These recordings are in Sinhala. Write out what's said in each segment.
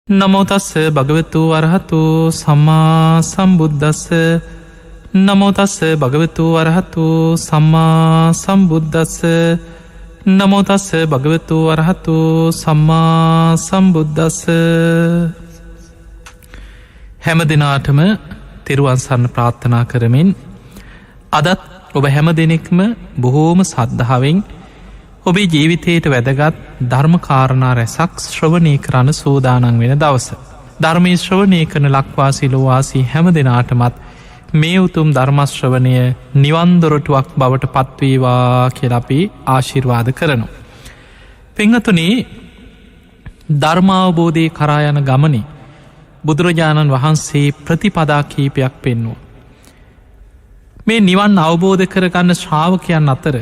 නමෝ තස්ස භගවතු වරහතු සම්මා සම්බුද්දස්ස නමෝ තස්ස භගවතු වරහතු සම්මා සම්බුද්දස්ස නමෝ තස්ස භගවතු වරහතු සම්මා සම්බුද්දස්ස. හැම දිනාටම තෙරුවන් සරණ ප්‍රාර්ථනා කරමින් අදත් ඔබ හැම දෙනෙක්ම බොහෝම සද්ධාවෙන් ඔබේ ජීවිතයට වැදගත් ධර්මකාරණා රැසක් ශ්‍රවණය කරන්න සෝදානන් වෙන දවස. ධර්මය ශ්‍රවණය කරන ලක්වාසී ලෝවාසී හැම දෙනාටමත් මේ උතුම් ධර්මශ්‍රවණය නිවන්දොරටුවක් බවට පත්වේවා කියලා අපි ආශිර්වාද කරනු. පිංහතුනේ ධර්මාවබෝධය කරා යන ගමනේ බුදුරජාණන් වහන්සේ ප්‍රතිපදා කීපයක් පෙන්වුව. මේ නිවන් අවබෝධ කරගන්න ශ්‍රාවකයන් අතර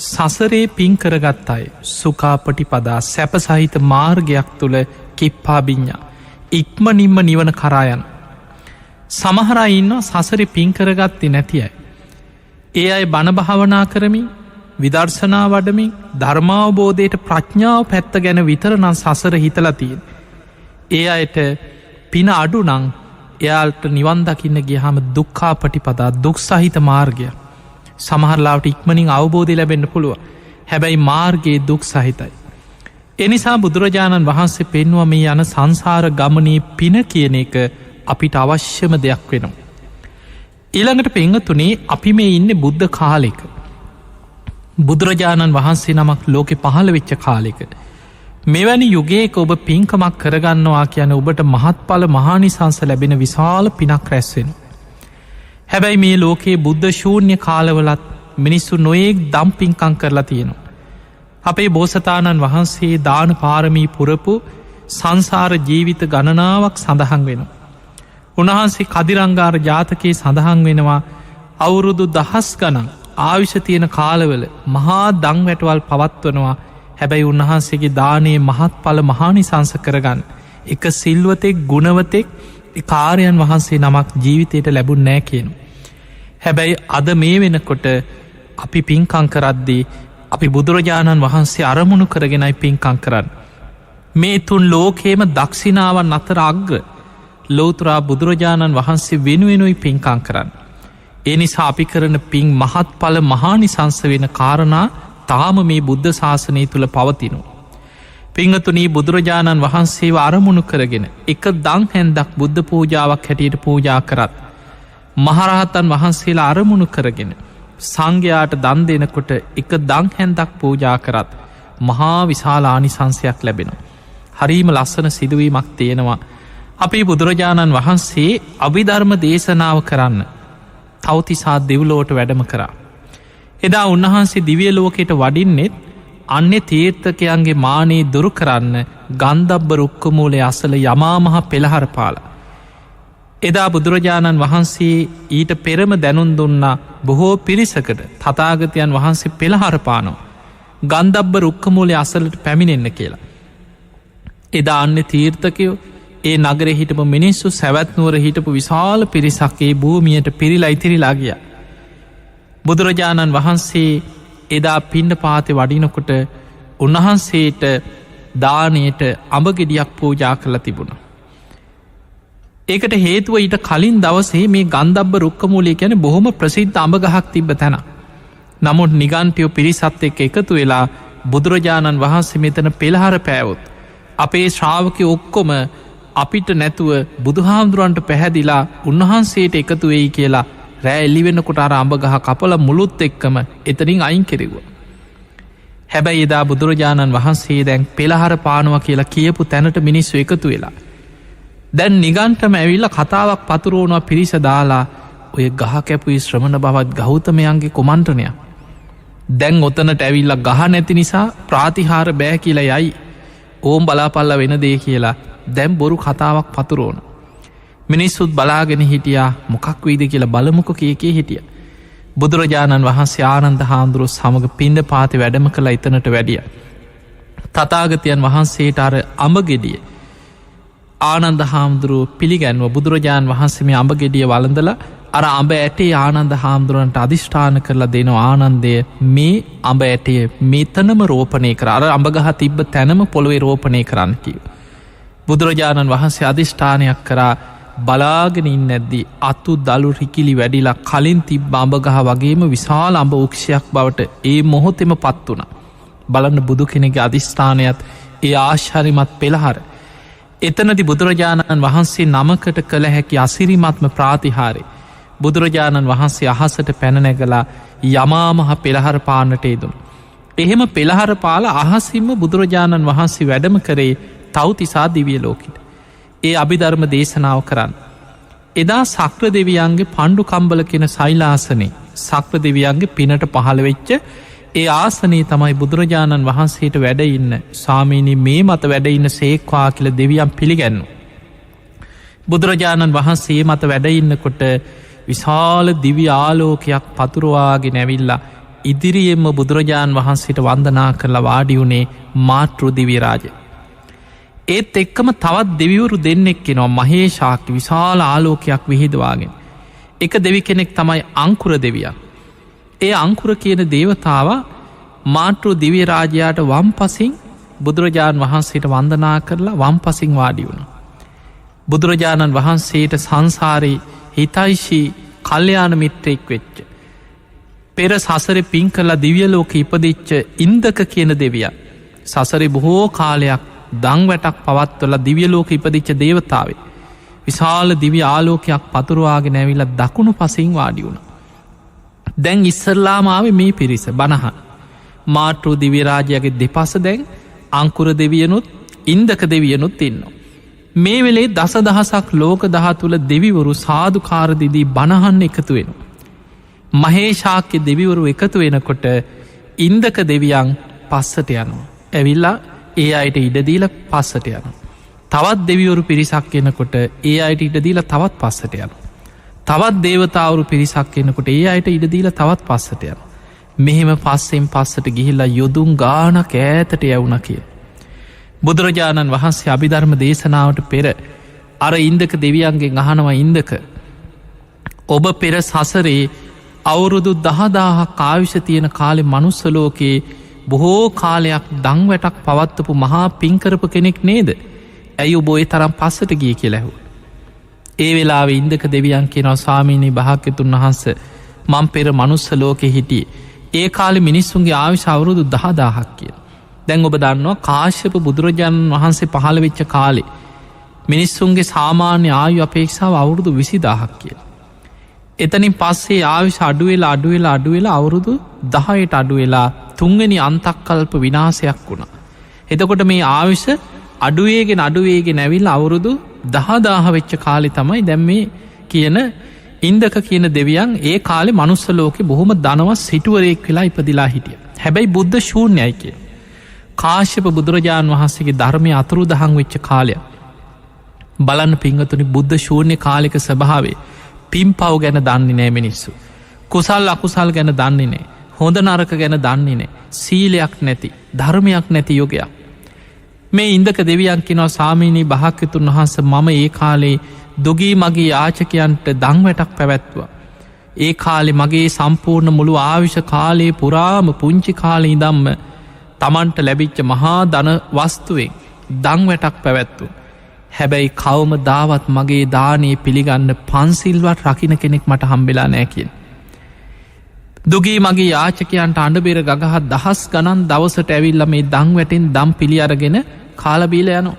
සසරේ පින් කරගත් අය සුකාපටිපදා සැප සහිත මාර්ගයක් තුළ කිප්පාබිඤ්ඥා ඉක්මනින්ම නිවන කරායන. සමහරයින්න සසරි පින් කරගත්ති නැතියි. ඒ අය බණභාවනා කරමින් විදර්ශනා වඩමින් ධර්මාවබෝධයට ප්‍රඥාව පැත්ත ගැන විතරනම් සසර හිතලතියෙන්. ඒ අයට පින අඩු නං එයාල්ට නිවන් දකින්න ගියහම දුක්ඛාපටිපදා දුක් සහිත මාර්ගයක්. සමහරලාට ඉක්මනින් අවබෝධය ලැබෙන්න්න පුළුව. හැබැයි මාර්ගයේ දුක් සහිතයි. එනිසා බුදුරජාණන් වහන්සේ පෙන්වා මේ යන සංසාර ගමනී පින කියන එක අපිට අවශ්‍යම දෙයක් වෙනවා. ඊළඟට පෙංගතුනේ අපි මේ ඉන්න බුද්ධ කාලෙක. බුදුරජාණන් වහන්සේ නමක් ලෝකෙ පහළ වෙච්ච කාලෙක. මෙවැනි යුගයක ඔබ පින්කමක් කරගන්නවා කියන ඔබට මහත්ඵල මහානිසංස ලැබෙන විශාල පිනක් රැස්වෙන. හැබැයි මේ ලෝකයේ බුද්ධ ශූන්‍ය කාලවලත් මිනිස්සු නොයෙක් දම් පින්කං කරලා තියෙනවා. අපේ බෝසතාණන් වහන්සේ දාන පාරමී පුරපු සංසාර ජීවිත ගණනාවක් සඳහන් වෙන. උන්වහන්සේ කදිරංගාර ජාතකයේ සඳහන් වෙනවා අවුරුදු දහස් ගණන් ආවිෂ තියෙන කාලවල මහා දං වැටවල් පවත්වනවා. හැබැයි උන්වහන්සේගේ දානයේ මහත්ඵල මහානිසංස කරගන්න එක සිල්වතෙක් ගුණවතෙක් කාරයන් වහන්සේ නමක් ජීවිතයට ලැබුන් නෑ කියනු. හැබැයි අද මේ වෙනකොට අපි පින්කං කරද්දී අපි බුදුරජාණන් වහන්සේ අරමුණු කරගෙනයි පින්කං කරන්න. මේ තුන් ලෝකේම දක්ෂිනාවන් අතර අග්‍ර ලෝතුරා බුදුරජාණන් වහන්සේ වෙනුවෙනුයි පින්කං කරන්න. ඒ නිසා අපි කරන පින් මහත්ඵල මහානිසංස වෙන කාරණා තාම මේ බුද්ධ ශාසනය තුළ පවතිනු. පිංහතුනී බුදුරජාණන් වහන්සේව අරමුණු කරගෙන එක දං හැන්දක් බුද්ධ පූජාවක් හැටියට පූජා කරත්. මහරහතන් වහන්සේලා අරමුණු කරගෙන සංඝයාට දන් දෙනකොට එක දං හැන්දක් පූජා කරත් මහා විශාල ආනිසංසයක් ලැබෙන. හරීම ලස්සන සිදුවීමක් තියෙනවා. අපේ බුදුරජාණන් වහන්සේ අභිධර්ම දේශනාව කරන්න තවතිසා දෙව්ලෝට වැඩම කරා. එදා උන්වහන්සේ දිවිය ලෝකයට වඩින්නෙත් අන්‍ය තීර්ථකයන්ගේ මානේ දුරු කරන්න ගන්ධබ්බ රුක්කමූලේ අසල යමාමහ පෙළහර පාල. එදා බුදුරජාණන් වහන්සේ ඊට පෙරම දැනුන් දුන්නා බොහෝ පිරිසකට තථාගතයන් වහන්සේ පෙළහරපානෝ ගන්ධබ්බ රුක්කමූලේ අසලට පැමිණෙන්න කියලා. එදා අන්‍ය තීර්ථකයෝ ඒ නගර හිටපු මිනිස්සු සැවැත්නුවර හිටපු විශාල පිරිසක්ගේ භූමියයට පිරිලා ඉතිරිලා ගිය. බුදුරජාණන් වහන්සේ එදා පිණ්ඩ පාතෙ වඩිනකොට උන්වහන්සේට දානයට අඹගෙඩියක් පූජා කරලා තිබුණ. ඒකට හේතුව ඊට කලින් දවසේ මේ ගන්ධබ්බ රුක්කමූලය ගැන බොහොම ප්‍රසිද්ධ අඹගහක් තිබ්බ තැන. නමුත් නිගන්ටයෝ පිරිසත් එක්ක එකතු වෙලා බුදුරජාණන් වහන්සේ මෙතන පෙළහර පෑවොත්. අපේ ශ්‍රාවකය ඔක්කොම අපිට නැතුව බුදුහාමුදුරුවන්ට පැහැදිලා උන්වහන්සේට එකතු වෙයි කියලා රෑ එල්ලිවෙන්නකොට අර අඹගහ කපල මුළුත් එක්කම එතනින් අයින් කෙරෙව. හැබැයි එදා බුදුරජාණන් වහන්සේ දැන් පෙළහර පානවා කියලා කියපු තැනට මිනිස්සු එකතු වෙලා. දැන් නිගන්ටම ඇවිල්ල කතාවක් පතුරුවනවා පිරිස දාලා ඔය ගහ කැපුයි ශ්‍රමණ බවත් ගෞතමයන්ගේ කුමන්ට්‍රණයක්. දැන් ඔතනට ඇවිල්ල ගහ නැති නිසා ප්‍රාතිහාර බෑ කියලා යයි ඕම් බලාපල්ල වෙන දේ කියලා දැම් බොරු කතාවක් පතුරුවන. මිනිස්සුත් බලාගෙන හිටියා මොකක් වීද කියලා බලමුක කියකේ හිටිය. බුදුරජාණන් වහන්සේ ආනන්ද හාමුදුරුවෝ සමඟ පිණ්ඩ පාති වැඩම කළ එතනට වැඩිය. තථාගතයන් වහන්සේට අර අඹගෙඩිය ආනන්ද හාමුදුරුව පිළිගැන්ව බුදුරජාණන් වහන්සේ මේ අඹගෙඩිය වළඳලා අර අඹ ඇටේ ආනන්ද හාමුදුරුවන්ට අධිෂ්ඨාන කරලා දෙනවා ආනන්දය මේ අඹ ඇටේ මෙතනම රෝපණය කර අර අඹගහ තිබ්බ තැනම පොළොවේ රෝපණය කරන්න කිව. බුදුරජාණන් වහන්සේ අධිෂ්ඨානයක් කරා බලාගෙන ඉන්න ඇද්දී අතු දළු රිකිලි වැඩිලා කලින් තිබ්බ අඹ ගහ වගේම විශාල අඹ වෘක්ෂයක් බවට ඒ මොහොතෙම පත් වුණා. බලන්න බුදු කෙනෙක්ගේ අධිෂ්ඨානයත් ඒ ආශ්චර්යමත් පෙළහර. එතනදි බුදුරජාණන් වහන්සේ නමකට කළ හැකි අසිරිමත්ම ප්‍රාතිහාරය බුදුරජාණන් වහන්සේ අහසට පැන නැගලා යමාමහ පෙළහර පාන්නට යෙදුණු. එහෙම පෙළහර පාල අහසින්ම බුදුරජාණන් වහන්සේ වැඩම කරේ තව්තිසා දිවිය ලෝකෙට. ඒ අභිධර්ම දේශනාව කරන්න. එදා සක්‍ර දෙවියන්ගේ පණ්ඩු කම්බල කෙන සෛලාසනේ සක්‍ර දෙවියන්ගේ පිනට පහළ වෙච්ච ඒ ආසනයේ තමයි බුදුරජාණන් වහන්සේට වැඩඉන්න ස්වාමීනි මේ මත වැඩඉන්න සේක්වා කියල දෙවියන් පිළිගැන්නු. බුදුරජාණන් වහන්සේ මත වැඩඉන්නකොට විශාල දිවි ආලෝකයක් පතුරවාගෙන ඇවිල්ලා ඉදිරියෙන්ම බුදුරජාණන් වහන්සේට වන්දනා කරලා වාඩියුනේ මාතෘ දිවිරාජ. ඒත් එක්කම තවත් දෙවිවරු දෙන්නෙක් කෙනවා මහේශාක්‍ය විශාල ආලෝකයක් විහිදවාගෙන. එක දෙවි කෙනෙක් තමයි අංකුර දෙවියන්. ඒ අංකුර කියන දේවතාව මාතෘ දිවිරාජයාට වම් පසින් බුදුරජාණන් වහන්සේට වන්දනා කරලා වම් පසින් වාඩි වුණ. බුදුරජාණන් වහන්සේට සංසාරයේ හිතයිශී කල්්‍යයාන මිත්‍රයෙක් වෙච්ච. පෙර සසර පින් කරලා දිවියලෝක ඉපදිච්ච ඉන්දක කියන දෙවිය. සසරි බොහෝ කාලයක් දං වැටක් පවත්වල දිවියලෝක ඉපදිච්ච දේවතාවේ. විශාල දිවි ආලෝකයක් පතුරවාගෙන ඇවිල දකුණු පසින් වාඩි වුණ. දැන් ඉස්සරලාමාවේ මේ පිරිස බණහන්. මාතෘ දිවිරාජයගේ දෙපස දැන් අංකුර දෙවියනුත් ඉන්දක දෙවියනුත් ඉන්නවා. මේ වෙලේ දස දහසක් ලෝක දහතුළ දෙවිවරු සාධකාරදිදී බණහන්න එකතු වෙන. මහේශාක්‍ය දෙවිවරු එකතු වෙනකොට ඉන්දක දෙවියන් පස්සට යනවා. ඇවිල්ලා ඒ අයට ඉඩදීල පස්සට යන. තවත් දෙවිවරු පිරිසක් එනකොට ඒ අයට ඉඩදීල තවත් පස්සට යන. තවත් දේවතාවරු පිරිසක් එනකොට ඒ අයට ඉඩදීල තවත් පස්සට යන. මෙහෙම පස්සෙන් පස්සට ගිහිල්ලා යොදුම් ගානක් ඈතට යවුණ කිය. බුදුරජාණන් වහන්සේ අභිධර්ම දේශනාවට පෙර අර ඉන්දක දෙවියන්ගේ අහනවා ඉන්දක ඔබ පෙර සසරේ අවුරුදු 10,000 ආයුෂ තියෙන කාලෙ මනුස්සලෝකයේ බොහෝ කාලයක් දං වැටක් පවත්වපු මහා පින්කරපු කෙනෙක් නේද? ඇයි ඔබ ඒ තරම් පස්සට ගිය කියලා ඇහුවා. ඒ වෙලාවේ ඉන්දක දෙවියන් කියනවා ස්වාමීනි භාග්‍යතුන් වහන්සේ මම පෙර මනුස්ස ලෝකෙ හිටියේ. ඒ කාලේ මිනිස්සුන්ගේ ආයුෂ අවුරුදු 10,000ක් කියලා. දැන් ඔබ දන්නවා කාශ්‍යප බුදුරජාණන් වහන්සේ පහළ වෙච්ච කාලේ මිනිස්සුන්ගේ සාමාන්‍ය ආයු අපේක්ෂාව අවුරුදු 20,000ක් කියලා. එතනින් පස්සේ ආයුෂ අඩුවෙලා අවුරුදු 10ට අඩුවෙලා තුන්වෙනි අන්තක්කල්ප විනාශයක් වුණා. එතකොට මේ ආයුෂ අඩුවේගෙන ඇවිල්ලා අවුරුදු 10,000 වෙච්ච කාලේ තමයි දැන් මේ කියන ඉන්දක කියන දෙවියන් ඒ කාලේ මනුස්ස ලෝකේ බොහොම ධනවත් සිටුවරයෙක් වෙලා ඉපදිලා හිටියා. හැබැයි බුද්ධ ශූන්‍යයි කිය. කාශ්‍යප බුදුරජාණන් වහන්සේගේ ධර්මය අතුරුදහන් වෙච්ච කාලයක්. බලන්න පිංගතුනි බුද්ධ ශූන්‍ය කාලෙක ස්වභාවය. පින්පව් ගැන දන්නේ නෑ මිනිස්සු. කුසල් අකුසල් ගැන දන්නේ නෑ. හොඳ නරක ගැන දන්නේ නෑ. සීලයක් නැති ධර්මයක් නැති යුගයක්. මේ ඉන්දක දෙවියන් කියනවා සාමීනී භාග්‍යතුන් වහන්සේ මම ඒ කාලේ දුගී මගේ යාචකයන්ට දන් වැටක් පැවැත්තුවා. ඒ කාලේ මගේ සම්පූර්ණ මුළු ආවිෂ කාලයේ පුරාම පුංචි කාලේ ඉඳම්ම තමන්ට ලැබිච්ච මහා ධන වස්තුවෙන් දන් වැටක් පැවැත්තු. හැබැයි කවම දාවත් මගේ දානයේ පිළිගන්න පන්සිල්වත් රකින කෙනෙක් මට හම්බෙලා නෑ කියෙන්. දුගී මගේ යාචකයන්ට අඩබෙර ගගහත් දහස් ගණන් දවසට ඇවිල්ල මේ දං වැටෙන් දම් පිළි අරගෙන කාලබීල යනු.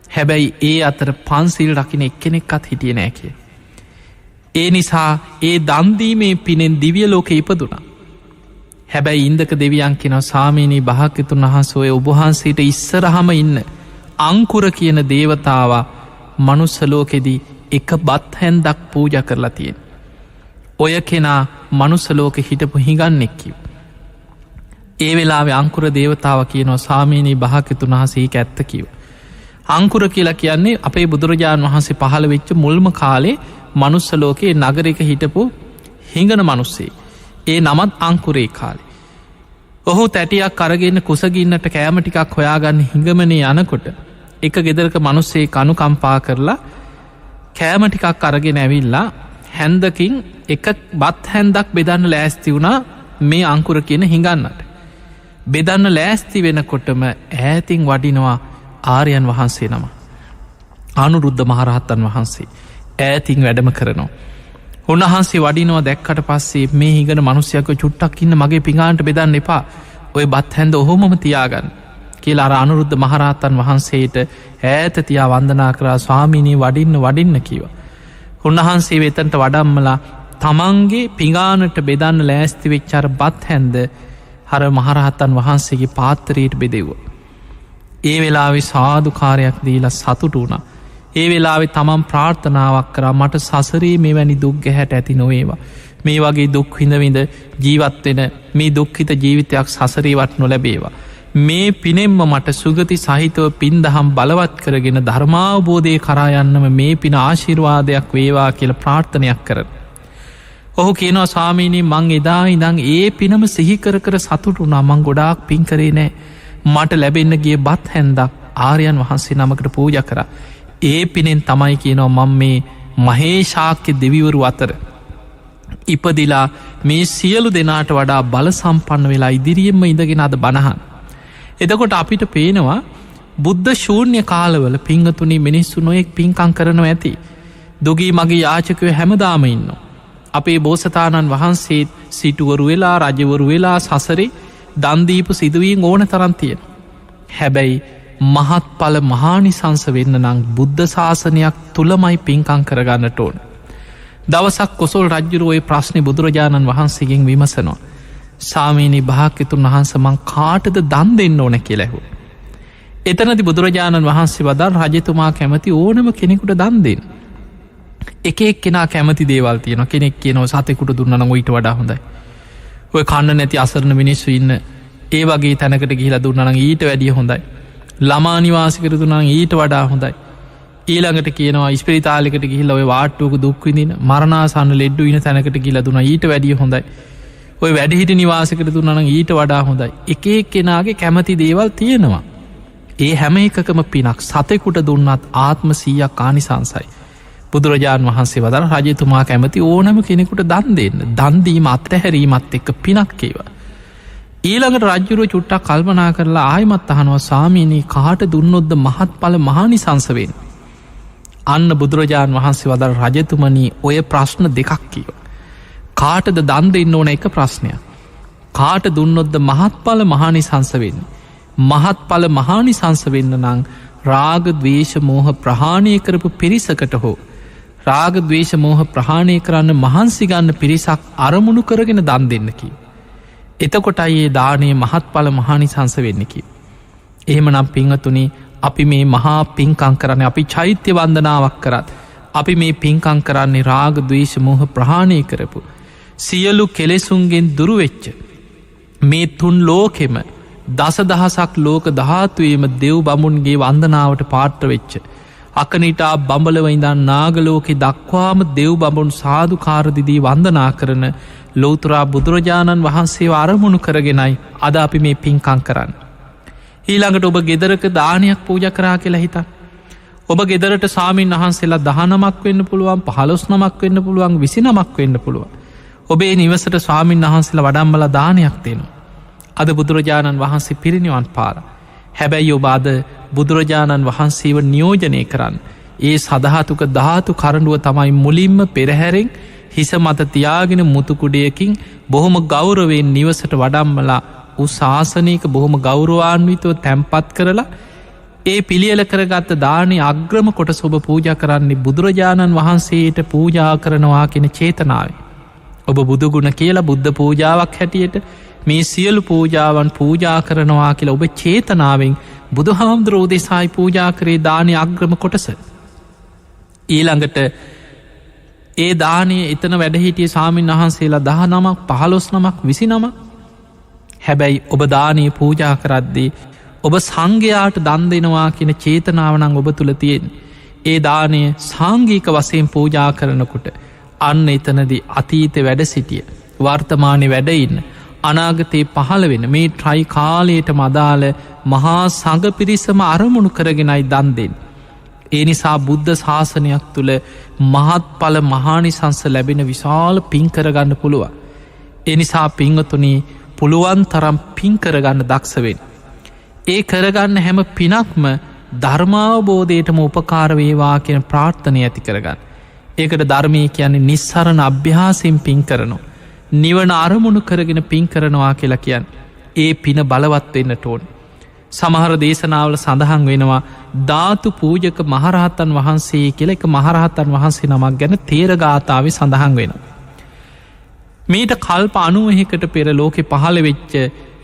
හැබැයි ඒ අතර පන්සිල් රකින එක්කෙනෙක්කත් හිටිය නෑ කිය. ඒ නිසා ඒ දන්දීමේ පිනෙන් දිවිය ලෝක ඉපදුනා. හැබැයි ඉන්දක දෙවියන් කෙන සාමීනී භාග්‍යතුන් වහන්සේ ඔබහන්සේට ඉස්සරහම ඉන්න අංකුර කියන දේවතාවා මනුස්සලෝකෙදී එක බත් හැන්දක් පූජ කරලා තියෙන. ඔය කෙනා මනුස්සලෝක හිටපු හිඟන්නෙක් කිව්. ඒ වෙලාවේ අංකුර දේවතාව කියනවා සාමීනී භාග්‍යතුන් වහන්සේ ඇත්ත කිව්. අංකුර කියලා කියන්නේ අපේ බුදුරජාණන් වහන්සේ පහළ වෙච්ච මුල්ම කාලේ මනුස්සලෝකයේ නගරයක හිටපු හිඟන මනුස්සේ. ඒ නමත් අංකුරේ කාලේ. ඔහු තැටියක් අරගෙන කුසගින්නට කෑම ටිකක් හොයාගන්න හිඟමනේ යනකොට එක ගෙදරක මනුස්සේ කනුකම්පා කරලා කෑම ටිකක් අරගෙන ඇවිල්ලා හැන්දකින් එක බත් හැන්දක් බෙදන්න ලෑස්ති වුණා මේ අංකුර කියන හිඟන්නට. බෙදන්න ලෑස්ති වෙනකොටම ඈතින් වඩිනවා ආර්යයන් වහන්සේ නම. අනුරුද්ධ මහරහත්තන් වහන්සේ ඈතින් වැඩම කරනවා. උන්වහන්සේ වඩිනවා දැක්කට පස්සේ මේ හිගන මනුස්්‍යයක චුට්ටක් ඉන්න මගේ පිඟාන්ට බෙදන්න එපා ඔය බත් හැන්ද ඔහොමම තියාගන්න කියලා අර අනුරුද්ධ මහරහත්තන් වහන්සේට ඈත තියා වන්දනා කරා ස්වාමීනී වඩින්න කිව. උන්වහන්සේ වෙතන්ට වඩම්මලා තමන්ගේ පිඟානට බෙදන්න ලෑස්ති වෙච්චාර බත් හැන්ද හර මහරහත්තන් වහන්සේගේ පාත්තරයට බෙදෙව්ව. ඒ වෙලාවේ සාධකාරයක් දීලා සතුට වුණා. ඒ වෙලාවෙ තමන් ප්‍රාර්ථනාවක් කරා මට සසරේ මෙවැනි දුක් ගැහැට ඇති නොවේවා. මේ වගේ දුක් හිඳවිඳ ජීවත්වෙන මේ දුක්හිත ජීවිතයක් සසරීවත් නොලැබේවා. මේ පිනෙම්ම මට සුගති සහිතව පින්දහම් බලවත් කරගෙන ධර්මාවබෝධය කරායන්නම මේ පින ආශිර්වාදයක් වේවා කියල ප්‍රාර්ථනයක් කරන. ඔහු කියනවා ස්වාමීනී මං එදා ඉදං ඒ පිනම සිහිකර සතුටු නමං ගොඩාක් පින් කරේ නෑ මට ලැබෙන්න ගිය බත් හැන්දක් ආර්යන් වහන්සේ නමකට පූජ කර. ඒ පිනෙන් තමයි කියනවා මං මේ මහේශාක්‍ය දෙවිවරු අතර ඉපදිලා මේ සියලු දෙනාට වඩා බල සම්පන්න වෙලා ඉදිරියෙන්ම ඉඳගෙන අද බණහන්. එතකොට අපිට පේනවා බුද්ධ ශූන්‍ය කාලවල පිංහතුනි මිනිස්සු නොයෙක් පින්කං කරනව ඇති. දුගී මගේ යාචකව හැමදාම ඉන්න. අපේ බෝසතාණන් වහන්සේත් සිටුවරු වෙලා රජවරු වෙලා සසරේ දන්දීපු සිදුවීන් ඕන තරන්තියෙන. හැබැයි මහත් පල මහානිසංස වෙන්න නං බුද්ධ ශාසනයක් තුළමයි පින්කං කරගන්නට ඕන. දවසක් කොසොල් රජ්ජුරුවයි ප්‍රශ්නය බුදුරජාණන් වහන්සේගෙන් විමසනවා. සාමීනී භාක්‍යතුන් වහන්සමං කාටද දන් දෙන්න ඕන කෙලැහු. එතනති බුදුරජාණන් වහන්සේ වදල් රජතුමා කැමති ඕනම කෙනෙකුට දන් දෙන්න. එක කෙනා කැමති දේවල් තියන කෙනෙක් කියනව සතෙකුට දුන්නන ඔයිට වඩා හොඳයි. ඔය කන්න නැති අසරණ මිනිස්සු ඉන්න ඒ වගේ තැනකට ගිහිලා දුන්නන ඊට වැඩිය හොඳයි. ළමානිවාසිකර දුන්නන් ඊට වඩා හොඳයි. ඊළඟට කියනවා ඉස්පිරිතාලිකට ගිහිල්ල ඔය වාට්ටුවක දුක්විදින මරණාසන්න ලෙඩ්ඩු ඉන තැනකට ගිලා දුන ඊට වැඩිය හොඳයි. ඔය වැඩිහිට නිවාසකට දුන්නන ඊට වඩා හොඳයි. එක කෙනාගේ කැමති දේවල් තියෙනවා. ඒ හැම එකකම පිනක් සතෙකුට දුන්නත් ආත්ම 100ක් ආනිසංසයි. බුදුරජාණන් වහන්සේ වදර රජතුමා කැමති ඕනම කෙනෙකුට දන් දෙන්න දන්දීම අත්හැරීමත් එක්ක පිනක් ඒවා. ඊළඟට රජ්ජුරුව චුට්ටක් කල්පනා කරලා ආයමත් අහනවා ස්වාමීනී කාට දුන්නොද්ද මහත් පල මහානිසංසවෙන්. අන්න බුදුරජාණන් වහන්සේ වදර රජතුමනී ඔය ප්‍රශ්න දෙකක් කියව. කාටද දන් දෙන්න ඕන එක ප්‍රශ්නයක්. කාට දුන්නොද්ද මහත් පල මහානිසංසවෙන්න. මහත් පල මහානිසංසවෙන්න නං රාග දවේශ මෝහ ප්‍රහාණය කරපු පිරිසකට හෝ රාග දවේශ මෝහ ප්‍රහාණය කරන්න මහන්සිගන්න පිරිසක් අරමුණු කරගෙන දන් දෙන්නකි. එතකොටයි ඒ දානයේ මහත් පල මහානිසංස වෙන්නකි. එහෙම නම් පිංහතුනි අපි මේ මහා පින්කං කරන්න අපි චෛත්‍ය වන්දනාවක් කරත් අපි මේ පින්කං කරන්නේ රාග දවේශ මෝහ ප්‍රහාණය කරපු සියලු කෙලෙසුන්ගෙන් දුරුවෙච්ච මේ තුන් ලෝකෙම දසදහසක් ලෝක ධාතුවේම දෙව් බමුන්ගේ වන්දනාවට පාට්‍ර වෙච්ච. අකනිටා බඹලවයිදන් නාගලෝකෙ දක්වාම දෙව් බඹුන් සාධකාරදිදී වන්දනා කරන ලෝතුරා බුදුරජාණන් වහන්සේ අරමුණු කරගෙනයි අද අපි මේ පින්කං කරන්න. ඊළඟට ඔබ ගෙදරක දානයක් පූජ කරා කියලා හිතා. ඔබ ගෙදරට සාමීන් වහන්සේලා 19ක් වෙන්න පුළුවන් 15 නමක් වෙන්න පුළුවන් 20 නමක් වෙන්න පුළුවන්. ඔබේ නිවසට ස්වාමීන් වහන්සේලා වඩම්මලා දානයක් දෙනවා. අද බුදුරජාණන් වහන්සේ පිරිනිවන් පාර. හැබැයි ඔබ අද බුදුරජාණන් වහන්සේව නියෝජනය කරන්න. ඒ සදහතුක ධාතු කරඩුව තමයි මුලින්ම පෙරහැරෙන් හිස මත තියාගෙන මුතුකුඩයකින් බොහොම ගෞරවෙන් නිවසට වඩම්මලා උසාසනයක බොහොම ගෞරවාන්විතව තැම්පත් කරලා ඒ පිළියල කරගත්ත දානය අග්‍රම කොට ඔබ පූජ කරන්නේ බුදුරජාණන් වහන්සේට පූජා කරනවා කෙන චේතනාව. ඔබ බුදුගුණ කියලා බුද්ධ පූජාවක් හැටියට මේ සියලු පූජාවන් පූජා කරනවා කියලා ඔබ චේතනාවෙන් බුදු හාමුදුරුවෝ දෙසායි පූජා කරේ දානය අග්‍රම කොටස. ඊළඟට ඒ දානය එතන වැඩහිටිය සාමීන් වහන්සේලා 19ක් 15 නමක් 20 නමක්. හැබැයි ඔබ දානය පූජා කරද්දී ඔබ සංඝයාට දන් දෙනවා කියන චේතනාවනං ඔබ තුළ තියෙන්. ඒ දානය සංඝීක වසයෙන් පූජා කරනකොට අන්න එතනදි අතීත වැඩ සිටිය වර්තමානය වැඩඉන්න අනාගතයේ පහළ වෙන මේ ට්‍රයි කාලයට මදාල මහා සඟ පිරිසම අරමුණු කරගෙනයි දන් දෙෙන්. ඒ නිසා බුද්ධ ශාසනයක් තුළ මහත් පල මහානිසංස ලැබෙන විශාල පින්කරගන්න පුළුව. එනිසා පිංගතුනී පුළුවන් තරම් පින්කරගන්න දක්ෂවෙන්. ඒ කරගන්න හැම පිනක්ම ධර්මාවබෝධයටම උපකාර වේවා කියන ප්‍රාර්ථනය ඇති කරගන්න. ඒකට ධර්මය කියන්නේ නිස්සරණ අභ්‍යාසයෙන් පින් කරනවා. නිවන අරමුණු කරගෙන පින් කරනවා කියලා කියන්න. ඒ පින බලවත් වෙන්නට ඕන. සමහර දේශනාවල සඳහන් වෙනවා ධාතු පූජක මහරහතන් වහන්සේ කියලා එක මහරහතන් වහන්සේ නමක් ගැන තේරගාථාවේ සඳහන් වෙනවා. මීට කල්ප 90කට පෙර ලෝකෙ පහළ වෙච්ච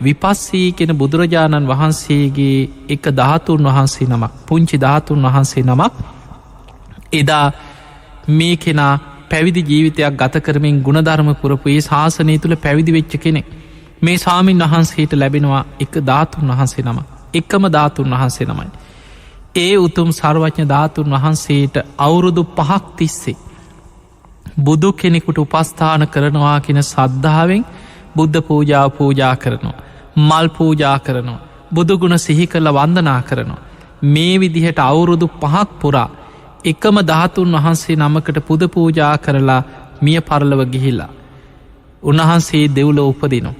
විපස්සී කෙන බුදුරජාණන් වහන්සේගේ එක ධාතුන් වහන්සේ නමක්, පුංචි ධාතුන් වහන්සේ නමක් එදා මේ කෙනා පැවිදි ජීවිතයක් ගත කරමින් ගුණධර්ම පුරපු ඒ ශාසනය තුළ පැවිදි වෙච්ච කෙනෙක්. මේ ස්වාමීන් වහන්සේට ලැබෙනවා එක ධාතුන් වහන්සේ නම, එකම ධාතුන් වහන්සේ නමයි. ඒ උතුම් සර්වඥ ධාතුන් වහන්සේට අවුරුදු 5ක් තිස්සේ බුදු කෙනෙකුට උපස්ථාන කරනවා කියන සද්ධාවෙන් බුද්ධ පූජාව පූජා කරනවා, මල් පූජා කරනවා, බුදුගුණ සිහි කරලා වන්දනා කරනවා. මේ විදිහට අවුරුදු 5ක් පුරා එකම ධාතුන් වහන්සේ නමකට පුද පූජා කරලා මිය පරලව ගිහිලා උන්වහන්සේ දෙව්ලොව උපදිනවා.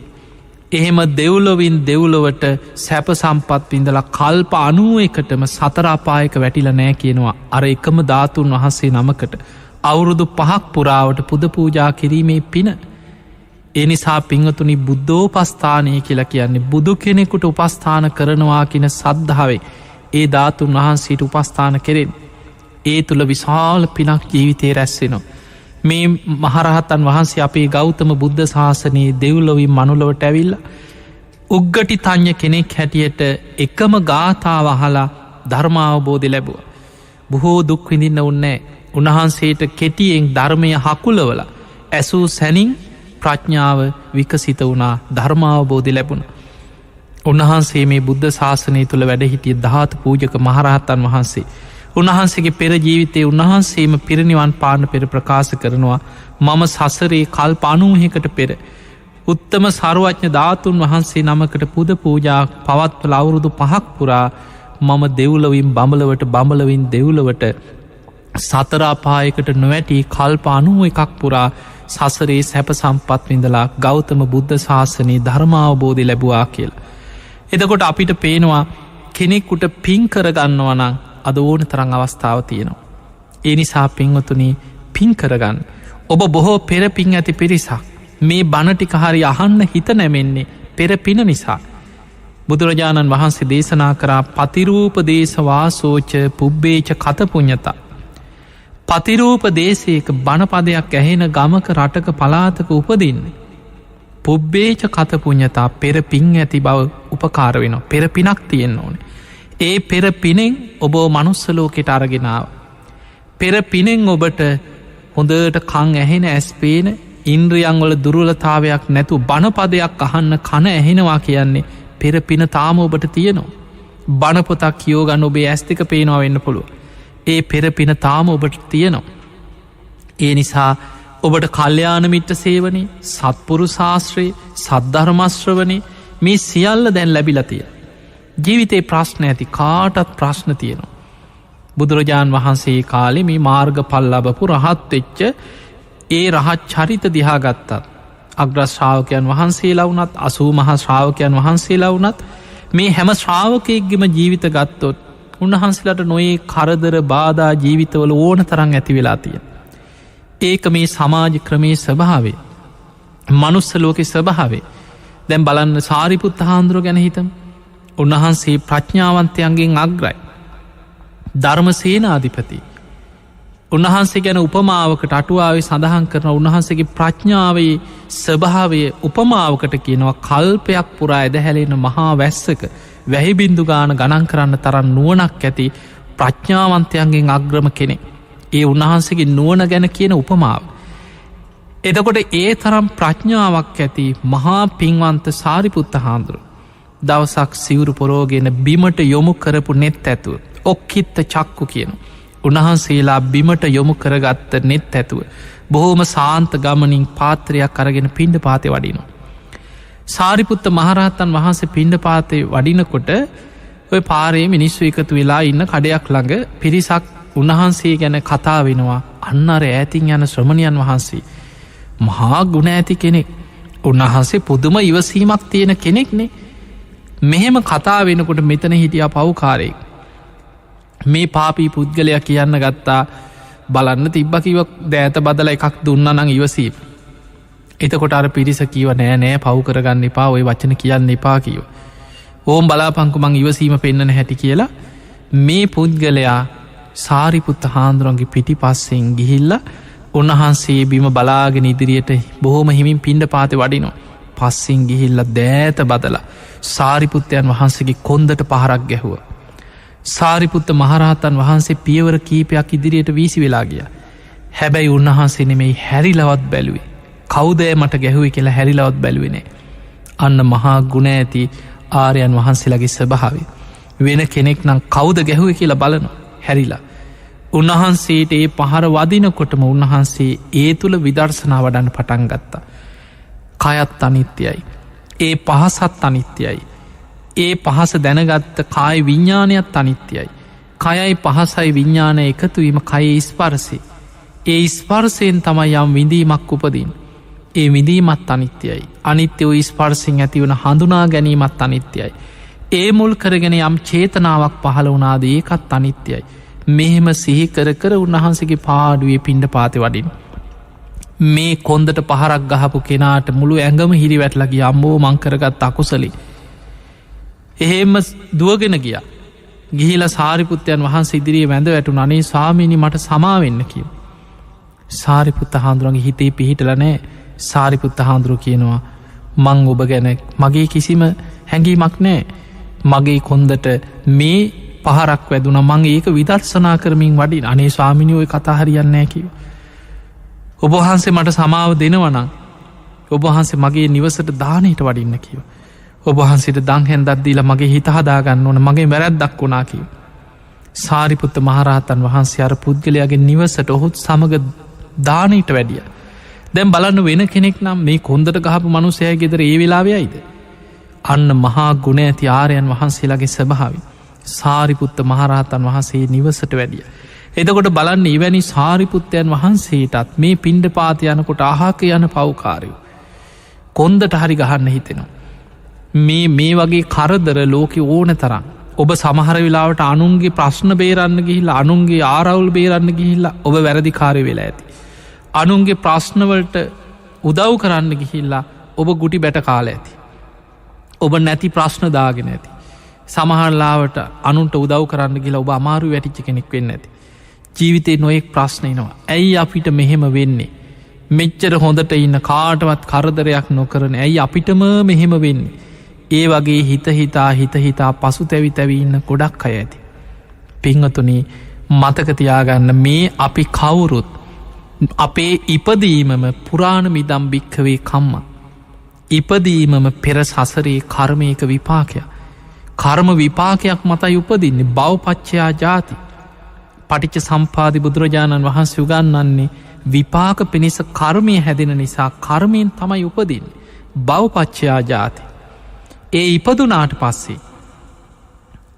එහෙම දෙව්ලොවින් දෙව්ලොවට සැප සම්පත් විඳලා කල්ප 91කටම සතර අපායක වැටිලා නෑ කියනවා අර එකම ධාතුන් වහන්සේ නමකට අවුරුදු 5ක් පුරාවට පුද පූජා කිරීමේ පින. ඒ නිසා පින්වතුනි, බුද්ධෝපස්ථානය කියලා කියන්නේ බුදු කෙනෙකුට උපස්ථාන කරනවා කියන සද්ධාවේ ඒ ධාතුන් වහන්සේට උපස්ථාන කෙරෙන් ඒ තුළ විශාල පිනක් ජීවිතේ රැස්වෙනවා. මේ මහරහතන් වහන්සේ අපේ ගෞතම බුද්ධ ශාසනයේ දෙව්ලොවින් මනුලොවට ඇවිල්ල උග්ගටි තඥ කෙනෙක් හැටියට එකම ගාථාව අහලා ධර්මාවබෝධය ලැබුව. බොහෝ දුක් විඳින්න උන්නේ. උන්වහන්සේට කෙටියෙන් ධර්මය හකුලවල ඇසූ සැනින් ප්‍රඥාව විකසිත වුණා, ධර්මාවබෝධය ලැබුණ. උන්වහන්සේ මේ බුද්ධ ශාසනය තුළ වැඩහිටිය ධාතු පූජක මහරහතන් වහන්සේ. උන්වහන්සේගේ පෙර ජීවිතයේ උන්වහන්සේම පිරිනිවන් පාන්න පෙර ප්‍රකාශ කරනවා, මම සසරේ කල්ප 90කට පෙර උත්තම සර්වඥ ධාතුන් වහන්සේ නමකට පුද පූජා පවත්වල අවුරුදු 5ක් පුරා මම දෙව්ලොවින් බඹලවට, බඹලවින් දෙව්ලොවට සතර අපායකට නොවැටි කල්ප 91ක් පුරා සසරේ සැප සම්පත් විඳලා ගෞතම බුද්ධ ශාසනයේ ධර්මාවබෝධය ලැබුවා කියලා. එතකොට අපිට පේනවා කෙනෙකුට පින් කරගන්නවා නම් අද ඕන තරම් අවස්ථාව තියෙනවා. ඒ නිසා පින්වතුනි, පින් කරගන්න. ඔබ බොහෝ පෙර පින් ඇති පිරිසක්. මේ බණ ටික හරි අහන්න හිත නැමෙන්නේ පෙර පින නිසා. බුදුරජාණන් වහන්සේ දේශනා කරා පතිරූප දේශ වාසෝච පුබ්බේච කත පුඤ්ඤතා. පතිරූප දේශයක බණපදයක් ඇහෙන ගමක, රටක, පළාතක උපදින්නේ පුබ්බේච කත පුඤ්ඤතා, පෙර පින් ඇති බව උපකාර වෙනවා. පෙර පිනක් තියෙන්න ඕනේ. ඒ පෙර පිනෙන් ඔබ මනුස්ස ලෝකෙට අරගෙනාව. පෙර පිනෙන් ඔබට හොඳට කන් ඇහෙන, ඇස් පේන, ඉන්ද්‍රියන්වල දුර්වලතාවයක් නැතු බණපදයක් අහන්න කන ඇහෙනවා කියන්නේ පෙර පින තාම ඔබට තියෙනවා. බණපොතක් කියෝ ගන්න ඔබේ ඇස් දෙක පේනවා වෙන්න පුළුව. ඒ පෙර පින තාම ඔබට තියෙනවා. ඒ නිසා ඔබට කල්යාණ මිත්‍ර සේවනයේ, සත්පුරු ශාස්ත්‍රයේ, සද්ධර්මශ්‍රවණේ මේ සියල්ල දැන් ලැබිලා තියෙනවා. ජීවිතේ ප්‍රශ්න ඇති කාටත් ප්‍රශ්න තියෙනවා. බුදුරජාණන් වහන්සේ කාලේ මේ මාර්ගඵල ලැබපු රහත් වෙච්ච ඒ රහත් චරිත දිහා ගත්තත්, අග්‍ර ශ්‍රාවකයන් වහන්සේලා වුණත්, 80 මහා ශ්‍රාවකයන් වහන්සේලා වුණත්, මේ හැම ශ්‍රාවකයෙක්ගේම ජීවිත ගත්තොත් උන්වහන්සේලාට නොයේ කරදර බාධා ජීවිතවල ඕන තරම් ඇති වෙලා තියෙන. ඒක මේ සමාජ ක්‍රමේ ස්වභාවය, මනුස්ස ලෝකේ ස්වභාවය. දැන් බලන්න සාරිපුත්ත හාමුදුරුවෝ ගැන හිතමු. උන්වහන්සේ ප්‍රඥාවන්තයන්ගෙන් අග්‍රයි, ධර්මසේනාධිපති. උන්වහන්සේ ගැන උපමාවකට අටුවාවේ සඳහන් කරන උන්වහන්සේගේ ප්‍රඥාවේ ස්වභාවය උපමාවකට කියනවා කල්පයක් පුරා ඇදහැලෙන මහා වැස්සක වැහිබින්දු ගාන ගණන් කරන්න තරම් නුවණක් ඇති ප්‍රඥාවන්තයන්ගෙන් අග්‍රම කෙනෙක්. ඒ උන්වහන්සේගේ නුවණ ගැන කියන උපමාව. එතකොට ඒ තරම් ප්‍රඥාවක් ඇති මහා පින්වන්ත සාරිපුත්ත හාමුදුරුවෝ දවසක් සිවුරු පොරෝගෙන බිමට යොමු කරපු නෙත් ඇතුව, ඔක්කිත්ත චක්කු කියන උන්වහන්සේලා බිමට යොමු කරගත්ත නෙත් ඇතුව බොහෝම සාන්ත ගමනින් පාත්‍රයක් අරගෙන පිණ්ඩපාතේ වඩිනවා. සාරිපුත්ත මහරහතන් වහන්සේ පිණ්ඩපාතේ වඩිනකොට ඔය පාරේ මිනිස්සු එකතු වෙලා ඉන්න කඩයක් ළඟ පිරිසක් උන්වහන්සේ ගැන කතා වෙනවා. අන්න අර ඈතින් යන ශ්‍රමණයන් වහන්සේ මහා ගුණ ඇති කෙනෙක්, උන්වහන්සේ පුදුම ඉවසීමක් තියෙන කෙනෙක්නේ. මෙහෙම කතා වෙනකොට මෙතන හිටියා පව්කාරයෙක්. මේ පාපී පුද්ගලයා කියන්න ගත්තා බලන්න තිබ්බ කිව දෑත බදල එකක් දුන්න නං ඉවසීම. එතකොට අර පිරිස කීව නෑ නෑ පව් කරගන්න එපා ඔය වචන කියන්න එපා කියව. ඕම් බලාපංකු මං ඉවසීම පෙන්න්නන හැටි කියලා මේ පුද්ගලයා සාරිපුත්ත හාන්දුරන්ගේ පිටි පස්සෙන් ගිහිල්ල උන්වහන්සේ බිම බලාගෙන ඉදිරියට බොහෝම හිමින් පිණ්ඩ පාති වඩිනෝ. පස්සෙන් ගිහිල්ල දෑත බදලා සාරිපුත්තයන් වහන්සේගේ කොන්දට පහරක් ගැහුව. සාරිපුත්ත මහරහතන් වහන්සේ පියවර කීපයක් ඉදිරියට වීසි වෙලා ගිය. හැබැයි උන්වහන්සේ නෙමෙයි හැරිලවත් බැලුවේ. කෞදෑ මට ගැහුවේ කියලා හැරිලවත් බැලුවනේ. අන්න මහා ගුණ ඇති ආර්යයන් වහන්සේලගේ ස්වභාවය. වෙන කෙනෙක් නම් කෞද ගැහුව කියලා බලන හැරිලා. උන්වහන්සේට ඒ පහර වදිනකොටම උන්වහන්සේ ඒ තුළ විදර්ශනා වඩන්න පටන් ගත්තා. කයත් අනිත්‍යයි. ඒ පහසත් අනිත්‍යයි. ඒ පහස දැනගත්ත කාය විඤ්ඥානයත් අනිත්‍යයි. කයයි පහසයි විඤ්ඥානය එකතුවීම කයේ ස්පර්සේ. ඒ ස්පර්සයෙන් තමයි යම් විඳීමක් උපදින්. ඒ විඳීමත් අනිත්‍යයි. අනිත්‍ය වූ ස්පර්සිං ඇතිවන හඳුනා ගැනීමත් අනිත්‍යයි. ඒ මුල් කරගෙන යම් චේතනාවක් පහළ වනාද ඒකත් අනිත්‍යයි. මෙහෙම සිහි කර කර උන්වහන්සේගේ පාඩුවේ පිණ්ඩ පාති වඩින්. මේ කොන්දට පහරක් ගහපු කෙනාට මුළු ඇඟම හිරි වැටලගේ අම්බෝ මංකරගත් අකුසලි. එහෙම දුවගෙන ගිය. ගිහිල සාරිපුත්තයන් වහන්සේ ඉදිරියේ වැඳ වැටු අනේ ස්වාමීනි මට සමාවෙන්න කිය. සාරිපුත්ත හාන්දුරන්ගේ හිතේ පිහිටල නෑ. සාරිපුත්ත හාන්දුරු කියනවා මං ඔබ ගැන මගේ කිසිම හැඟීමක් නෑ. මගේ කොන්දට මේ පහරක් වැදුන මං ඒක විදර්ශනා කරමින් වඩින් අනේ ස්වාමිනියෝය කතාහරියන්නෑ කිව. ඔබහන්සේ මට සමාව දෙනවනං ඔබහන්සේ මගේ නිවසට දානයට වඩින්න කිව. ඔබහන්සිට දංහැන් දද්දීල මගේ හිතහදාගන්න ඕන මගේ වැරැද්දක් වුණා කිව. සාරිපුත්ත මහරහතන් වහන්සේ අර පුද්ගලයාගේ නිවසට ඔහුත් සමඟ දානයට වැඩිය. දැම් බලන්න වෙන කෙනෙක් නම් මේ කොන්දට ගහපු මනුසය ගෙදර ඒ වෙලාවයයිද. අන්න මහා ගුණ ඇති ආරයන් වහන්සේලාගේ ස්වභාවි. සාරිපුත්ත මහරහතන් වහන්සේ නිවසට වැඩිය. එතකොට බලන්න එවැනි සාරිපුත්තයන් වහන්සේටත් මේ පිණ්ඩ පාතියනකොට අහක යන පව්කාරයෝ. කොන්දට හරි ගහන්න හිතෙනවා. මේ වගේ කරදර ලෝක ඕන තරම් ඔබ සමහර වෙලාවට අනුන්ගේ ප්‍රශ්න බේරන්න ගිහිල්ලා අනුන්ගේ ආරවුල් බේරන්න ගිහිල්ලා ඔබ වැරදිකාරය වෙලා ඇති. අනුන්ගේ ප්‍රශ්නවලට උදව් කරන්න ගිහිල්ලා ඔබ ගුටි බැට කාල ඇති. ඔබ නැති ප්‍රශ්න දාගෙන ඇති. සමහරලාවට අනුන්ට උදව් කරන්න ගිලා ඔබ අමාරු වැටිච්ච කෙනෙක් වෙන්න ඇති. ජීවිතේ නොයෙක් ප්‍රශ්නයනවා. ඇයි අපිට මෙහෙම වෙන්නේ. මෙච්චර හොඳට ඉන්න කාටවත් කරදරයක් නොකරන ඇයි අපිටම මෙහෙම වෙන්නේ. ඒ වගේ හිතහිතා පසු තැවි තැවි ඉන්න ගොඩක් අය ඇති. පිංහතුනි මතකතියාගන්න මේ අපි කවුරුත් අපේ ඉපදීමම පුරාණ මිදම් භික්කවේ කම්ම. ඉපදීමම පෙර සසරේ කර්මයක විපාකයක්. කර්ම විපාකයක් මතයි උපදින්නේ බවපච්චයා ජාති. පටිච්ච සම්පාදි බුදුරජාණන් වහන්සේ උගන්වන්නේ විපාක පිණිස කර්මය හැදෙන නිසා කර්මයෙන් තමයි උපදින්. බවපච්චයා ජාති. ඒ ඉපදුනාට පස්සේ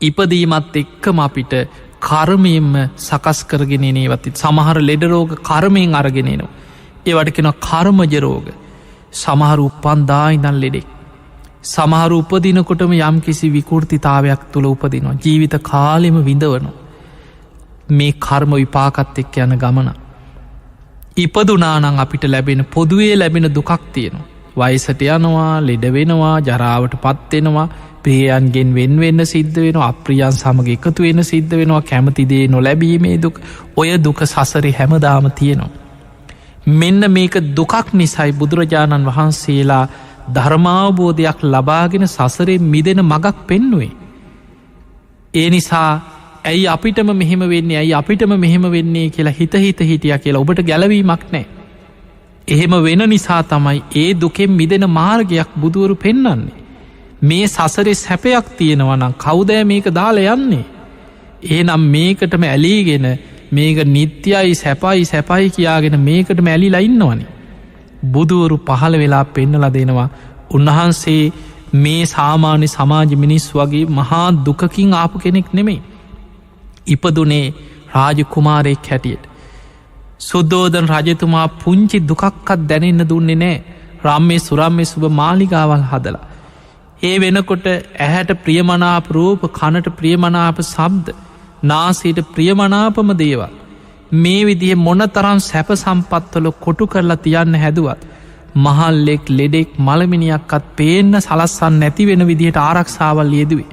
ඉපදීමත් එක්කම අපිට කර්මයෙන්ම සකස් කරගෙනනේවති සමහර ලෙඩරෝග කර්මයෙන් අරගෙනනවා. ඒවට කෙන කර්මජරෝග සමහර උපන්දායිදන් ලෙඩෙක්. සමහර උපදිනකොටම යම් කිසි විකෘතිතාවයක් තුළ උපදිනවා. ජීවිත කාලෙම විඳවනවා. මේ කර්ම විපාකත් එක්ක යන ගමන. ඉපදුනානං අපිට ලැබෙන පොදුවේ ලැබෙන දුකක් තියෙනවා. වයිසට යනවා ලෙඩ වෙනවා ජරාවට පත්වෙනවා ප්‍රියයන්ගෙන් වෙන්වෙන්න සිද්ධ වෙන අප්‍රියන් සමග එකතු වෙන සිද්ධ වෙනවා කැමතිදේ නොලැබීමේ දුක් ඔය දුක සසරි හැමදාම තියෙනවා. මෙන්න මේක දුකක් නිසයි බුදුරජාණන් වහන්සේලා ධර්මාවබෝධයක් ලබාගෙන සසරේ මිදෙන මගක් පෙන්නුවේ. ඒ නිසා ඇයි අපිටම මෙහෙම වෙන්නේ ඇයි අපිටම මෙහෙම වෙන්නේ කියලා හිත හිටිය කියලා ඔබට ගැලවීමක් නෑ. එහෙම වෙන නිසා තමයි ඒ දුකෙන් මිදෙන මාර්ගයක් බුදුවරු පෙන්නන්නේ. මේ සසරෙ සැපයක් තියෙනවනම් කවුදෑ මේක දාල යන්නේ. ඒනම් මේකටම ඇලීගෙන මේක නිත්‍යයි සැපයි කියාගෙන මේකට මැලිලා ඉන්නවනි. බුදුවරු පහළ වෙලා පෙන්නල දෙනවා. උන්වහන්සේ මේ සාමාන්‍ය සමාජ මිනිස් වගේ මහා දුකකින් ආපු කෙනෙක් නෙමෙයි. ඉපදුනේ රාජකුමාරයෙක් හැටියට. සුද්දෝදන රජතුමා පුංචි දුකක්කත් දැනෙන්න දුන්නේ නෑ. රම්මේ සුරම්මේ සුබ මාලිගාවල් හදලා. ඒ වෙනකොට ඇහැට ප්‍රියමනාප රූප කනට ප්‍රියමනාප සබ්ද නාසයට ප්‍රියමනාපම දේවල් මේ විදිහ මොන තරම් සැප සම්පත්වල කොටු කරලා තියන්න හැදුවත් මහල්ලෙක් ලෙඩෙක් මළමිනියක්කත් පේන්න සලස්සන් නැති වෙන විදිහට ආරක්ෂාවල් යෙදුවේ.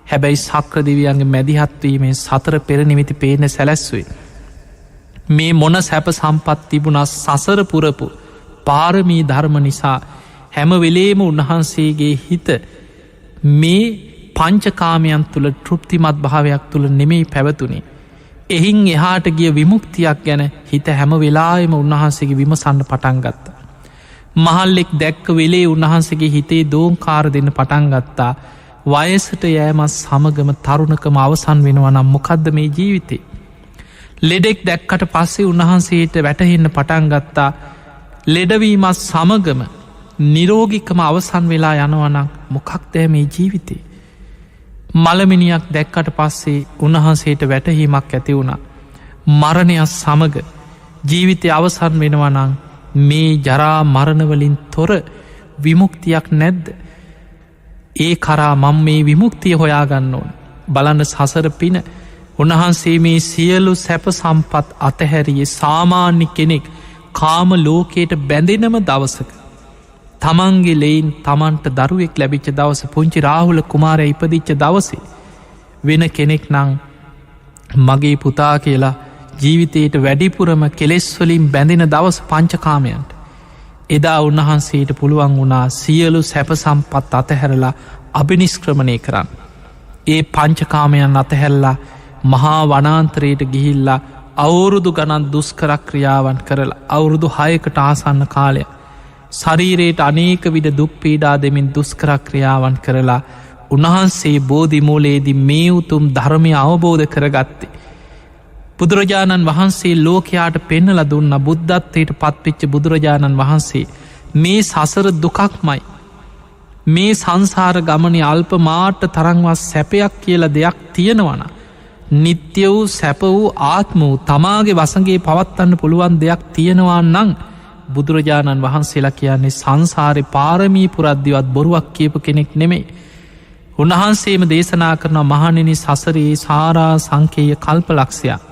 හැබැයි සක්‍ර දෙවියන්ගේ මැදිහත්වීමේ සතර පෙරනිමිති පේන සැලැස්වේ. මේ මොන සැප සම්පත් තිබුණා සසර පුරපු පාරමී ධර්ම නිසා හැමවෙලේම උන්වහන්සේගේ හිත මේ පංචකාමයන් තුළ තෘප්තිමත් භාවයක් තුළ නෙමෙයි පැවතුනේ. එහින් එහාට ගිය විමුක්තියක් ගැන හිත හැම වෙලාවෙම උන්වහන්සේගේ විමසන්න පටන් ගත්තා. මහල්ලෙක් දැක්ක වෙලේ උන්වහන්සේගේ හිතේ දෝංකාර දෙන්න පටන් ගත්තා. වයසට යෑමත් සමගම තරුණකම අවසන් වෙනවනම් මොකද්ද මේ ජීවිතේ. ලෙඩෙක් දැක්කට පස්සේ උන්වහන්සේට වැටහෙන්න පටන් ගත්තා ලෙඩවීමත් සමගම නිරෝගිකම අවසන් වෙලා යනවනම් මොකක්ද මේ ජීවිතේ. මළමිනියක් දැක්කට පස්සේ උන්වහන්සේට වැටහීමක් ඇති වුණා. මරණයක් සමග ජීවිතය අවසන් වෙනවනං මේ ජරා මරණවලින් තොර විමුක්තියක් නැද්ද. ඒ කරා මං මේ විමුක්තිය හොයාගන්න ඕන. බලන්න සසර පින උන්වහන්සේ මේ සියලු සැප සම්පත් අතහැරියේ සාමාන්‍ය කෙනෙක් කාම ලෝකයට බැඳෙනම දවසක. තමන්ගේ ලෙයින් තමන්ට දරුවෙක් ලැබිච්ච දවස පුංචි රාහුල කුමාරය ඉපදිච්ච දවසේ වෙන කෙනෙක් නං මගේ පුතා කියලා ජීවිතයට වැඩිපුරම කෙලෙස්වලින් බැඳෙන දවස පංචකාමයන්ට. එදා උන්වහන්සේට පුළුවන් වුණා සියලු සැප සම්පත් අතහැරලා අභිනිස්ක්‍රමණය කරන්න. ඒ පංචකාමයන් අතහැරලා මහා වනාන්තරයට ගිහිල්ලා අවුරුදු ගණන් දුස්කරක්‍රියාවන් කරලා අවුරුදු 6කට ආසන්න කාලය ශරීරයට අනේක විඩ දුක් පීඩා දෙමින් දුස්කරක්‍රියාවන් කරලා උන්වහන්සේ බෝධිමූලයේදී මේ උතුම් ධර්මය අවබෝධ කරගත්තේ. බුදුරජාණන් වහන්සේ ලෝකයාට පෙන්නල දුන්න බුද්ධත්වයට පත්වෙච්ච බුදුරජාණන් වහන්සේ මේ සසර දුකක්මයි. මේ සංසාර ගමන අල්ප මාට තරංවත් සැපයක් කියල දෙයක් තියෙනවන. නිත්‍ය වූ සැප වූ ආත්ම වූ තමාගේ වසගේ පවත්වන්න පුළුවන් දෙයක් තියෙනවා නං බුදුරජාණන් වහන්සේලා කියන්නේ සංසාරය පාරමී පුරද්දිවත් බොරුවක් කියපු කෙනෙක් නෙමෙයි. උන්වහන්සේම දේශනා කරන මහණෙනි සසරයේ සාරා සංකේය කල්පලක්ෂයක්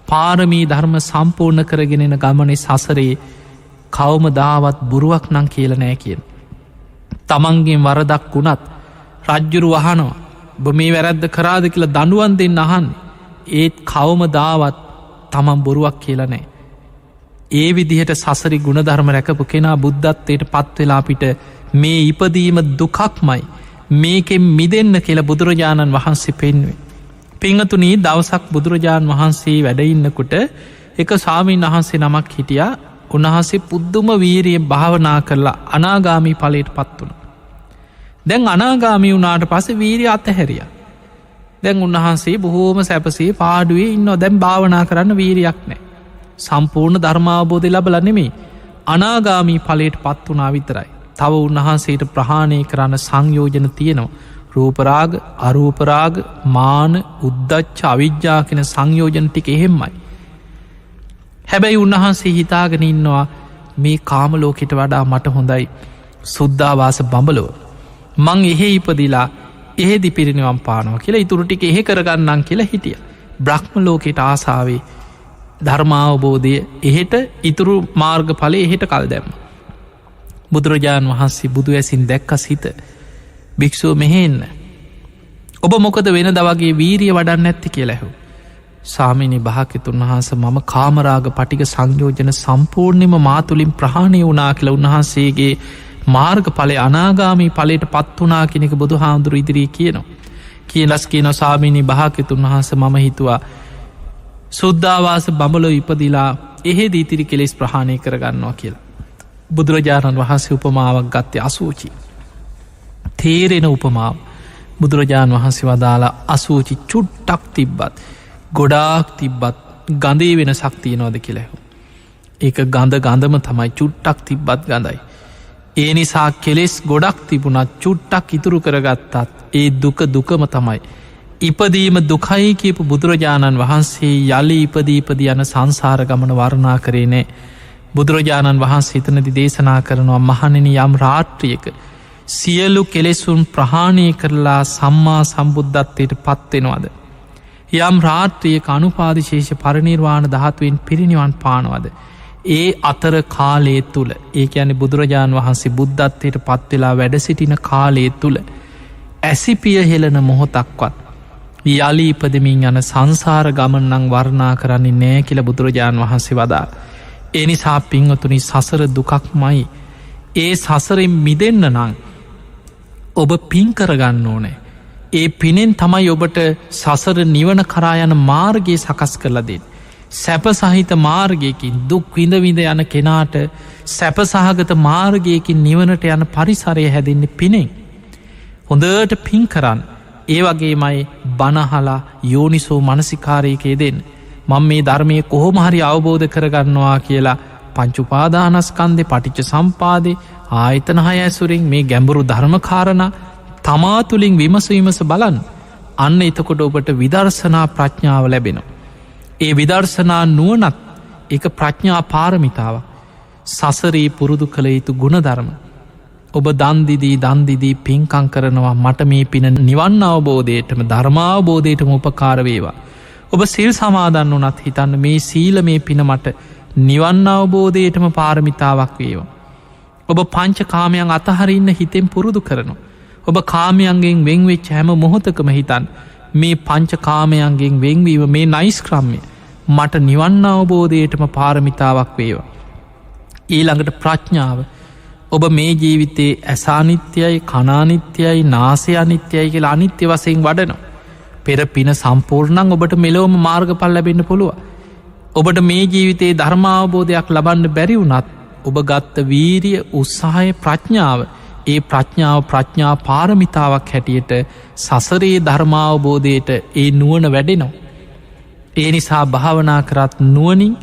පාරමී ධර්ම සම්පූර්ණ කරගෙනෙන ගමනේ සසරේ කවමදාවත් බොරුවක් නං කියල නෑ කියෙන්. තමන්ගෙන් වරදක් වුණත් රජ්ජුරු වහනවා බ මේ වැරැද්ද කරාද කියලා දනුවන් දෙන්න අහන් ඒත් කවමදාවත් තමන් බොරුවක් කියල නෑ. ඒ විදිහට සසරි ගුණධර්ම රැකපු කෙනා බුද්ධත්වයට පත්වෙලාපිට මේ ඉපදීම දුකක්මයි මේකෙන් මිදන්න කියලා බුදුරජාණන් වහන්සේ පෙන්වේ. පිංහතුනී දවසක් බුදුරජාණන් වහන්සේ වැඩඉන්නකුට එක සාමීන් වහන්සේ නමක් හිටිය උන්වහන්සේ පුද්දුම වීරිය භාවනා කරලා අනාගාමී පලයට පත් වුණ. දැන් අනාගාමී වුණාට පස වීරිය අතහැරිය. දැන් උන්වහන්සේ බොහෝම සැපසේ පාඩුවේ ඉන්න දැම් භාවනා කරන්න වීරියක් නෑ. සම්පූර්ණ ධර්මාවබෝධය ලබල නෙමේ අනාගාමී පලයට පත් වනා විතරයි. තව උන්වහන්සේට ප්‍රහාණය කරන්න සංයෝජන තියෙනවා. රූපරාග අරූපරාග මාන උද්දච්ච අවිද්‍යා කෙන සංයෝජන ටික එහෙම්මයි. හැබැයි උන්වහන්සේ හිතාගෙන ඉන්නවා මේ කාමලෝකෙට වඩා මට හොඳයි සුද්ධවාස බඹලොව. මං එහෙ ඉපදිලා එහෙදි පිරිනිවම් පානවා කියලා ඉතුරු ටික එහෙ කරගන්නන් කියලා හිටිය. බ්‍රහ්ම ලෝකෙට ආසාාවේ ධර්මාවබෝධය එහෙට ඉතුරු මාර්ග පලේ එහෙට කල් දැම්ම. බුදුරජාණන් වහන්සේ බුදු ඇසින් දැක්ක සිත භික්‍ෂුව මෙහෙන්න. ඔබ මොකද වෙන දවගේ වීරිය වඩන්න ඇත්ති කියලැහු. සාමිනි භාකිතුන් වහන්ස මම කාමරාග පටික සංයෝජන සම්පූර්ණයම මාතුලින් ප්‍රහාණය වනා කියල උන්වහන්සේගේ මාර්ග පලේ අනාගාමී පලට පත් වනා කෙනෙක බුදු හාමුදුරු ඉදිරී කියනවා. කියලස් කියන සාමිනි භාකිතුන් වහන්ස මම හිතුවා සුද්ධවාස බඹලො ඉපදිලා එහෙ දීතිරි කෙලෙස් ප්‍රහාණය කරගන්නවා කියලා. බුදුරජාණන් වහන්සේ උපමාවක් ගත්තේ අසූචි. තේරෙන උපමාව බුදුරජාණන් වහන්සේ වදාලා අසූචි චුට්ටක් තිබ්බත් ගොඩාක් තිබ්බත් ගඳේ වෙන සක්තියනවද කියලෙහු. ඒක ගඳ ගඳම තමයි චුට්ටක් තිබ්බත් ගඳයි. ඒ නිසා කෙලෙස් ගොඩක් තිබුණත් චුට්ටක් ඉතුරු කරගත්තත් ඒ දුක දුකම තමයි. ඉපදීම දුකයි කියපු බුදුරජාණන් වහන්සේ යළි ඉපදීපද යන සංසාර ගමන වර්ණා කරේනේ. බුදුරජාණන් වහන්සේ හිතනදි දේශනා කරනවා මහණෙන යම් රාත්‍රියක සියලු කෙලෙසුන් ප්‍රහාණය කරලා සම්මා සම්බුද්ධත්වයට පත්වෙනවාද. යම් රාත්‍රියක අනුපාදිශේෂ පරිනිර්වාණ ධාතුවෙන් පිරිනිවන් පානවද ඒ අතර කාලයේ තුළ ඒ ඇනි බුදුරජාණන් වහන්සේ බුද්ධත්වයට පත්වෙලා වැඩ සිටින කාලයේ තුළ ඇසිපිය හෙලන මොහොතක්වත් යලි ඉපදමින් යන සංසාර ගමන්නං වර්ණා කරන්නේ නෑ කියල බුදුරජාණන් වහන්සේ වදා. එනිසා පින්වතුනි සසර දුකක්මයි. ඒ සසරෙන් මිදන්න නං ඔබ පින් කරගන්න ඕනෑ. ඒ පිනෙන් තමයි ඔබට සසර නිවන කරා යන මාර්ගයේ සකස් කරලා දෙන්න. සැප සහිත මාර්ගයකින් දුක් විඳ විඳ යන කෙනාට සැප සහගත මාර්ගයකින් නිවනට යන පරිසරය හැදෙන්නේ පිනෙන්. හොඳට පින් කරන්න. ඒ වගේමයි බණහලා යෝනිසෝ මනසිකාරයකේ දෙන්න. මං මේ ධර්මය කොහොමහරි අවබෝධ කරගන්නවා කියලා පංචුපාදානස්කන්දෙ පටිච්ච සම්පාදේ ආයතනහය ඇසුරෙන් මේ ගැඹුරු ධර්මකාරණ තමා තුළින් විමසවිමස බලන් අන්න එතකොට ඔබට විදර්ශනා ප්‍රඥාව ලැබෙනවා. ඒ විදර්ශනා නුවනත් එක ප්‍රඥා පාරමිතාව සසරී පුරුදු කළ යුතු ගුණධර්ම. ඔබ දන්දිදී පින්කං කරනවා මට මේ පින නිවන්න අවබෝධයටම ධර්මාවබෝධයටම උපකාරවේවා. ඔබ සිල් සමාදන්න වනත් හිතන්න මේ සීල මේ පින මට නිවන්න අවබෝධයටම පාරමිතාවක් වේවා. ඔබ පංච කාමයන් අතහරන්න හිතෙන් පුරුදු කරනවා. ඔබ කාමයන්ගෙන් වෙංවෙච්ච හැම මොහොතකම හිතන් මේ පංච කාමයන්ගෙන් වෙංවීම මේ නයිස්ක්‍රම්ය මට නිවන්න අවබෝධයටම පාරමිතාවක් වේවා. ඊළඟට ප්‍රඥාව ඔබ මේ ජීවිතේ ඇසානිත්‍යයයි කනානිත්‍යයයි නාසය අනිත්‍යයයි කියලා අනිත්‍ය වසයෙන් වඩනවා. පෙර පින සම්පූර්ණං ඔබට මෙලොවම මාර්ග පල් ලැබෙන්න්න පුළුව. ඔබට මේ ජීවිතයේ ධර්මාවබෝධයක් ලබන්න බැරි වුනත් ඔබ ගත්ත වීරිය උත්සාහය ප්‍රඥාව ඒ ප්‍රඥා පාරමිතාවක් හැටියට සසරේ ධර්මාවබෝධයට ඒ නුවන වැඩෙනවා. ඒ නිසා භාවනා කරත් නුවනින්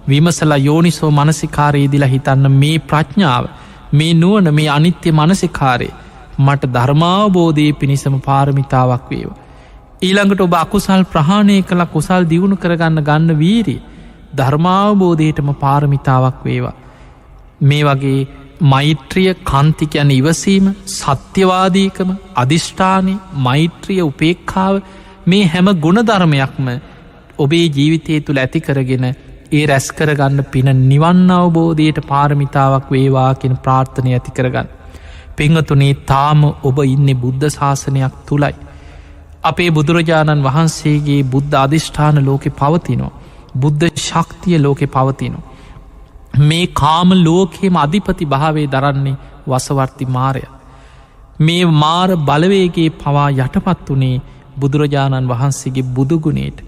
විමසලා යෝනිසෝ මනසිකාරයේදිලා හිතන්න මේ ප්‍රඥාව මේ නුවන මේ අනිත්‍ය මනසිකාරය මට ධර්මාවබෝධය පිණිසම පාරමිතාවක් වේවා. ඊළඟට ඔබ අකුසල් ප්‍රහාණය කළ කුසල් දියුණු කරගන්න ගන්න වීරී ධර්මාවබෝධයටම පාරමිතාවක් වේවා. මේ වගේ මෛත්‍රිය කන්තික යන ඉවසීම සත්‍යවාදීකම අධිෂ්ඨානය මෛත්‍රිය උපේක්ඛාව මේ හැම ගුණධර්මයක්ම ඔබේ ජීවිතය තුළ ඇති කරගෙන ඒ රැස් කරගන්න පින නිවන්න අවබෝධයට පාරමිතාවක් වේවා කියෙන ප්‍රාර්ථනය ඇති කරගන්න. පිංහතුනේ තාම ඔබ ඉන්න බුද්ධ ශාසනයක් තුළයි. අපේ බුදුරජාණන් වහන්සේගේ බුද්ධ අධිෂ්ඨාන ලෝකෙ පවතිනවා. බුද්ධ ශක්තිය ලෝකෙ පවතිනවා. මේ කාම ලෝකෙම අධිපති භාවේ දරන්නේ වසවර්ති මාරය. මේ මාර බලවේගේ පවා යටපත් වනේ බුදුරජාණන් වහන්සේගේ බුදුගුණේට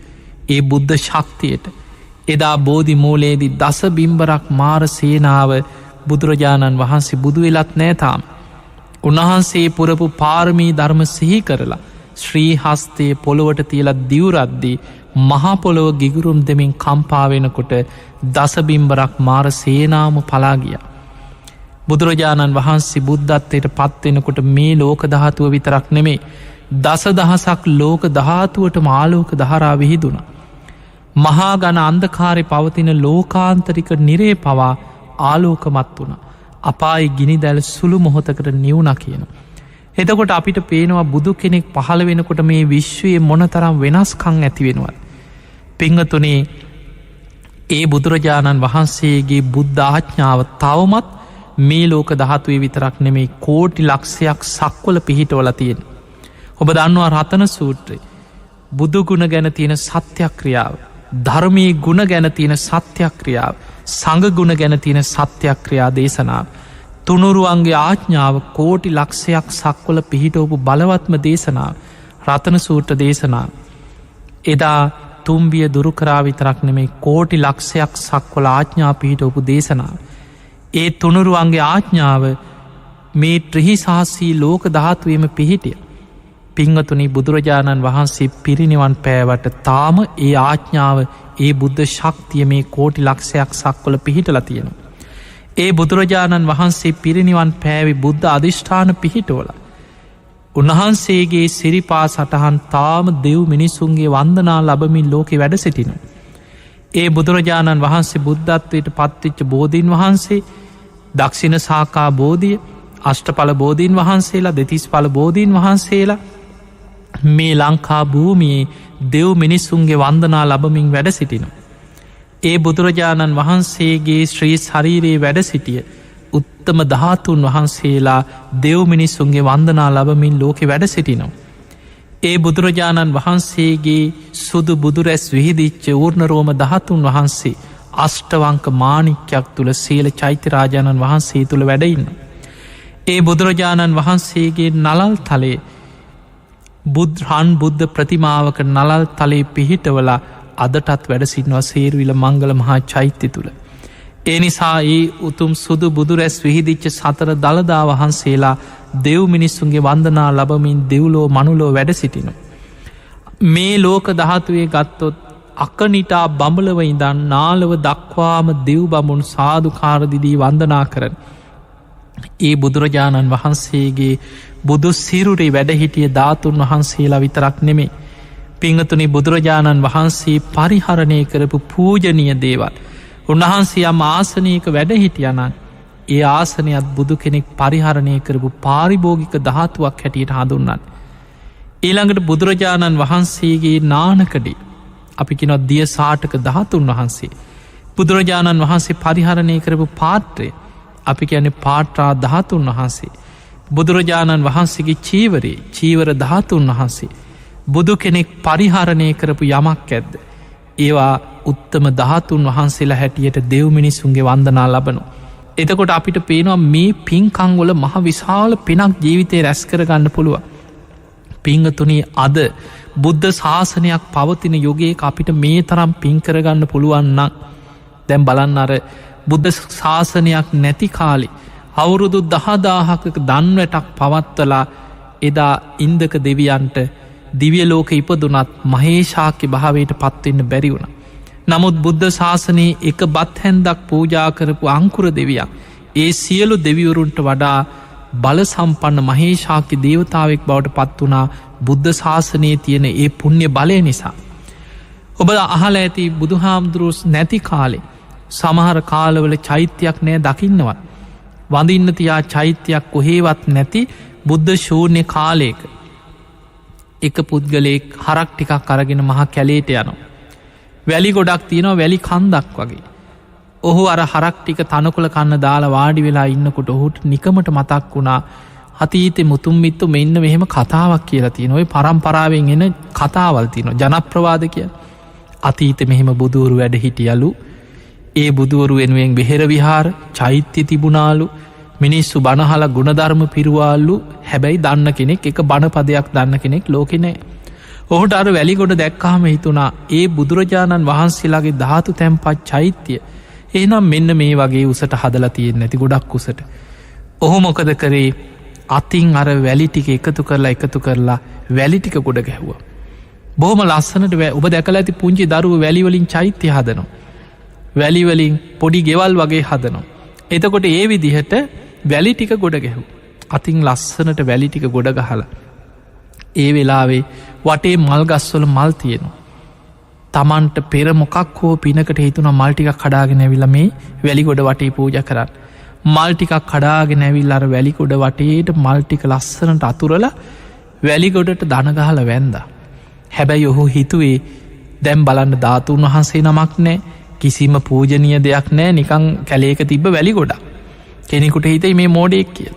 ඒ බුද්ධ ශක්තියට එදා බෝධි මූලේදී දස බිම්බරක් මාර සේනාව බුදුරජාණන් වහන්සේ බුදු වෙලත් නෑතාම්. උන්වහන්සේ පුරපු පාරමී ධර්ම සිහි කරලා ශ්‍රී හස්තය පොළොවට තියලත් දිවරද්දී මහපොළොව ගිගුරුම් දෙමින් කම්පාවෙනකොට දසබිම්බරක් මාර සේනාම පලාගිය. බුදුරජාණන් වහන්සේ බුද්ධත්වයට පත්වෙනකොට මේ ලෝක ධාතුව විතරක් නෙමේ දස දහසක් ලෝක ධාතුවට මාලෝක දහරා විහිදුණ. මහා ගණ අන්දකාරය පවතින ලෝකාන්තරික නිරේ පවා ආලෝකමත් වුණ. අපායි ගිනි දැල් සුළු මොහොතකට නිවුණ කියන. එතකොට අපිට පේනවා බුදු කෙනෙක් පහළ වෙනකොට මේ විශ්වයේ මොනතරම් වෙනස්කං ඇති වෙනවා. පිංහතුනේ ඒ බුදුරජාණන් වහන්සේගේ බුද්ධාඥාව තවමත් මේ ලෝක දහතුවේ විතරක් නෙමේ කෝටි ලක්ෂයක් සක්වල පිහිටවල තියෙන. ඔබ දන්නවා රතන සූත්‍රය බුදුගුණ ගැන තියෙන සත්‍යක්‍රියාව ධර්මී ගුණ ගැන තියෙන සත්‍යක්‍රියාව සඟගුණ ගැන තියෙන සත්‍යක්‍රියා දේශනාව තුනුරුවන්ගේ ආඥාව කෝටි ලක්ෂයක් සක්වල පිහිටෝපු බලවත්ම දේශනාව රතන සූට්‍ර දේශනාව. එදා තුම්බිය දුරුකරා විතරක් නෙමේ කෝටි ලක්ෂයක් සක්වල ආඥා පිහිටෝපු දේශනාව. ඒ තුනුරුවන්ගේ ආඥාව මේ ත්‍රිහිසාසී ලෝක ධාතුවම පිහිටිය. පිංහතුනි බුදුරජාණන් වහන්සේ පිරිනිවන් පෑවට තාම ඒ ආඥාව ඒ බුද්ධ ශක්තිය මේ කෝටි ලක්ෂයක් සක්වල පිහිටල තියෙනවා. ඒ බුදුරජාණන් වහන්සේ පිරිනිවන් පෑවි බුද්ධ අධිෂ්ඨාන පිහිටෝල. උන්වහන්සේගේ සිරිපා සටහන් තාම දෙව් මිනිසුන්ගේ වන්දනා ලබමින් ලෝකෙ වැඩ සිටිනු. ඒ බුදුරජාණන් වහන්සේ බුද්ධත්වයට පත්තිච්ච බෝධීන් වහන්සේ දක්ෂිණ සාකා බෝධිය අෂ්ටඵල බෝධීන් වහන්සේලා දෙතිස් පල බෝධීන් වහන්සේලා මේ ලංකා භූමියේ දෙව් මිනිස්සුන්ගේ වන්දනා ලබමින් වැඩ සිටින. ඒ බුදුරජාණන් වහන්සේගේ ශ්‍රී ශරීරයේ වැඩ සිටිය උත්තම ධාතුන් වහන්සේලා දෙව් මිනිස්සුන්ගේ වන්දනා ලබමින් ලෝකෙ වැඩ සිටිනවා. ඒ බුදුරජාණන් වහන්සේගේ සුදු බුදුරැස් විහිදිච්ච ඌර්ණරෝම ධාතුන් වහන්සේ අෂ්ටවංක මානික්‍යයක් තුළ සීල චෛත්‍යරාජාණන් වහන්සේ තුළ වැඩඉන්න. ඒ බුදුරජාණන් වහන්සේගේ නලල් තලේ බුද්ධන් බුද්ධ ප්‍රතිමාවක නලල් තලේ පිහිටවලා අදටත් වැඩසිටනවා සේරුවිල මංගල මහා චෛත්‍ය තුළ. ඒ නිසා ඒ උතුම් සුදු බුදුරැස් විහිදිච්ච සතර දළදා වහන්සේලා දෙව් මිනිස්සුන්ගේ වන්දනා ලබමින් දෙව්ලෝ මනුලෝ වැඩ සිටින. මේ ලෝක දහතුවේ ගත්තොත් අකනිටා බඹලව ඉඳන් නාලව දක්වාම දෙව් බමුණු සාධකාරදිදී වන්දනා කරන. ඒ බුදුරජාණන් වහන්සේගේ බුදු සිරුරේ වැඩහිටිය ධාතුන් වහන්සේලා විතරක් නෙමේ. පිංහතුනි බුදුරජාණන් වහන්සේ පරිහරණය කරපු පූජනීය දේවල්. උන්වහන්සේ යම් ආසනයක වැඩහිටියනන් ඒ ආසනයත් බුදු කෙනෙක් පරිහරණය කරපු පාරිභෝගික ධාතුවක් හැටියට හඳුන්නන්. ඊළඟට බුදුරජාණන් වහන්සේගේ නානකඩේ අපි කෙනොත් දිය සාටක ධාතුන් වහන්සේ. බුදුරජාණන් වහන්සේ පරිහරණය කරපු පාත්‍රය අපි කියන පාට්‍රා ධාතුන් වහන්සේ. බුදුරජාණන් වහන්සේගේ චීවරේ චීවර ධාතුන් වහන්සේ. බුදු කෙනෙක් පරිහරණය කරපු යමක් ඇද්ද. ඒවා උත්තම ධාතුන් වහන්සේලා හැටියට දෙව් මිනිස්සුන්ගේ වන්දනා ලබනු. එතකොට අපිට පේනවා මේ පින්කංවල මහ විශාල පිනක් ජීවිතය රැස් කරගන්න පුළුව. පිංහතුනී අද බුද්ධ ශාසනයක් පවතින යොගේ අපිට මේ තරම් පින් කරගන්න පුළුවන්න දැම් බලන්න අර බුද්ධ ශාසනයක් නැති කාලි අවුරුදු 10,000ක දන්වැටක් පවත්වලා එදා ඉන්දක දෙවියන්ට දිවිය ලෝක ඉපදුනත් මහේශාක්‍ය භාවයට පත්වෙන්න බැරි වුණ. නමුත් බුද්ධ ශාසනයේ එක බත් හැන්දක් පූජා කරපු අංකුර දෙවියක් ඒ සියලු දෙවිවරුන්ට වඩා බල සම්පන්න මහේශාක්‍ය දේවතාවෙක් බවට පත් වනා බුද්ධ ශාසනයේ තියෙන ඒ පුුණ්‍ය බලය නිසා. ඔබ අහල ඇති බුදුහාමුදුරුස් නැති කාලේ සමහර කාලවල චෛත්‍යයක් නෑ දකින්නවත්. වඳින්න තියා චෛත්‍යයක් කොහේවත් නැති බුද්ධ ශූන්‍ය කාලයක එක පුද්ගලයෙක් හරක් ටිකක් අරගෙන මහා කැලේට යනවා. වැලි ගොඩක් තියෙනවා වැලි කන්දක් වගේ. ඔහු අර හරක් ටික තනකොළ කන්න දාලා වාඩි වෙලා ඉන්නකොට ඔහුට නිකමට මතක් වුණා අතීතෙ මුතුම්මිත්තු මෙන්න මෙහෙම කතාවක් කියලා තියෙන ඔය පරම්පරාවෙන් එන කතාවල් තියෙනවා ජනප්‍රවාද කිය. අතීත මෙහෙම බුදුවරු වැඩ හිටියලු ඒ බුදුවරු වෙනුවෙන් බෙහෙර විහාර චෛත්‍ය තිබුණාලු මිනිස්සු බණහල ගුණධර්ම පිරුවාල්ලු හැබැයි දන්න කෙනෙක් එක බණපදයක් දන්න කෙනෙක් ලෝකෙනෑ. ඔහුට අර වැලිගොඩ දැක්කාම හිතුනා ඒ බුදුරජාණන් වහන්සේලාගේ ධාතු තැන්පත් චෛත්‍යය එනම් මෙන්න මේ වගේ උසට හදලා තියෙන නැති ගොඩක් උසට. ඔහු මොකද කරේ අතින් අර වැලිටික එකතු කරලා වැලිටික ගොඩ ගැහුව. බොහොම ලස්සනට ඔබ දැකල ඇති පුංචි දරුව වැලිවලින් චෛත්‍ය හදනවා. වැලිවලින් පොඩි ගෙවල් වගේ හදනවා. එතකොට ඒ විදිහට වැලිටික ගොඩ ගැහු. අතින් ලස්සනට වැලිටික ගොඩ ගහල. ඒ වෙලාවේ වටේ මල්ගස්වල මල් තියෙනවා. තමන්ට පෙර මොකක් හෝ පිනකට හිතුන මල්ටිකක් කඩාගෙන ඇවිල මේ වැලිගොඩ වටේ පූජ කරන්න. මල්ටිකක් කඩාගෙන ඇවිල් අර වැලිකොඩ වටේට මල්ටික ලස්සනට අතුරල වැලිගොඩට දනගහල වැන්ද. හැබැයි ඔහු හිතුවේ දැම් බලන්න ධාතුන් වහන්සේ නමක් නෑ කිසිම පූජනීය දෙයක් නෑ නිකං කැලේක තිබ්බ වැලිගොඩ. කෙනෙකුට හිතයි මේ මෝඩෙක් කිය.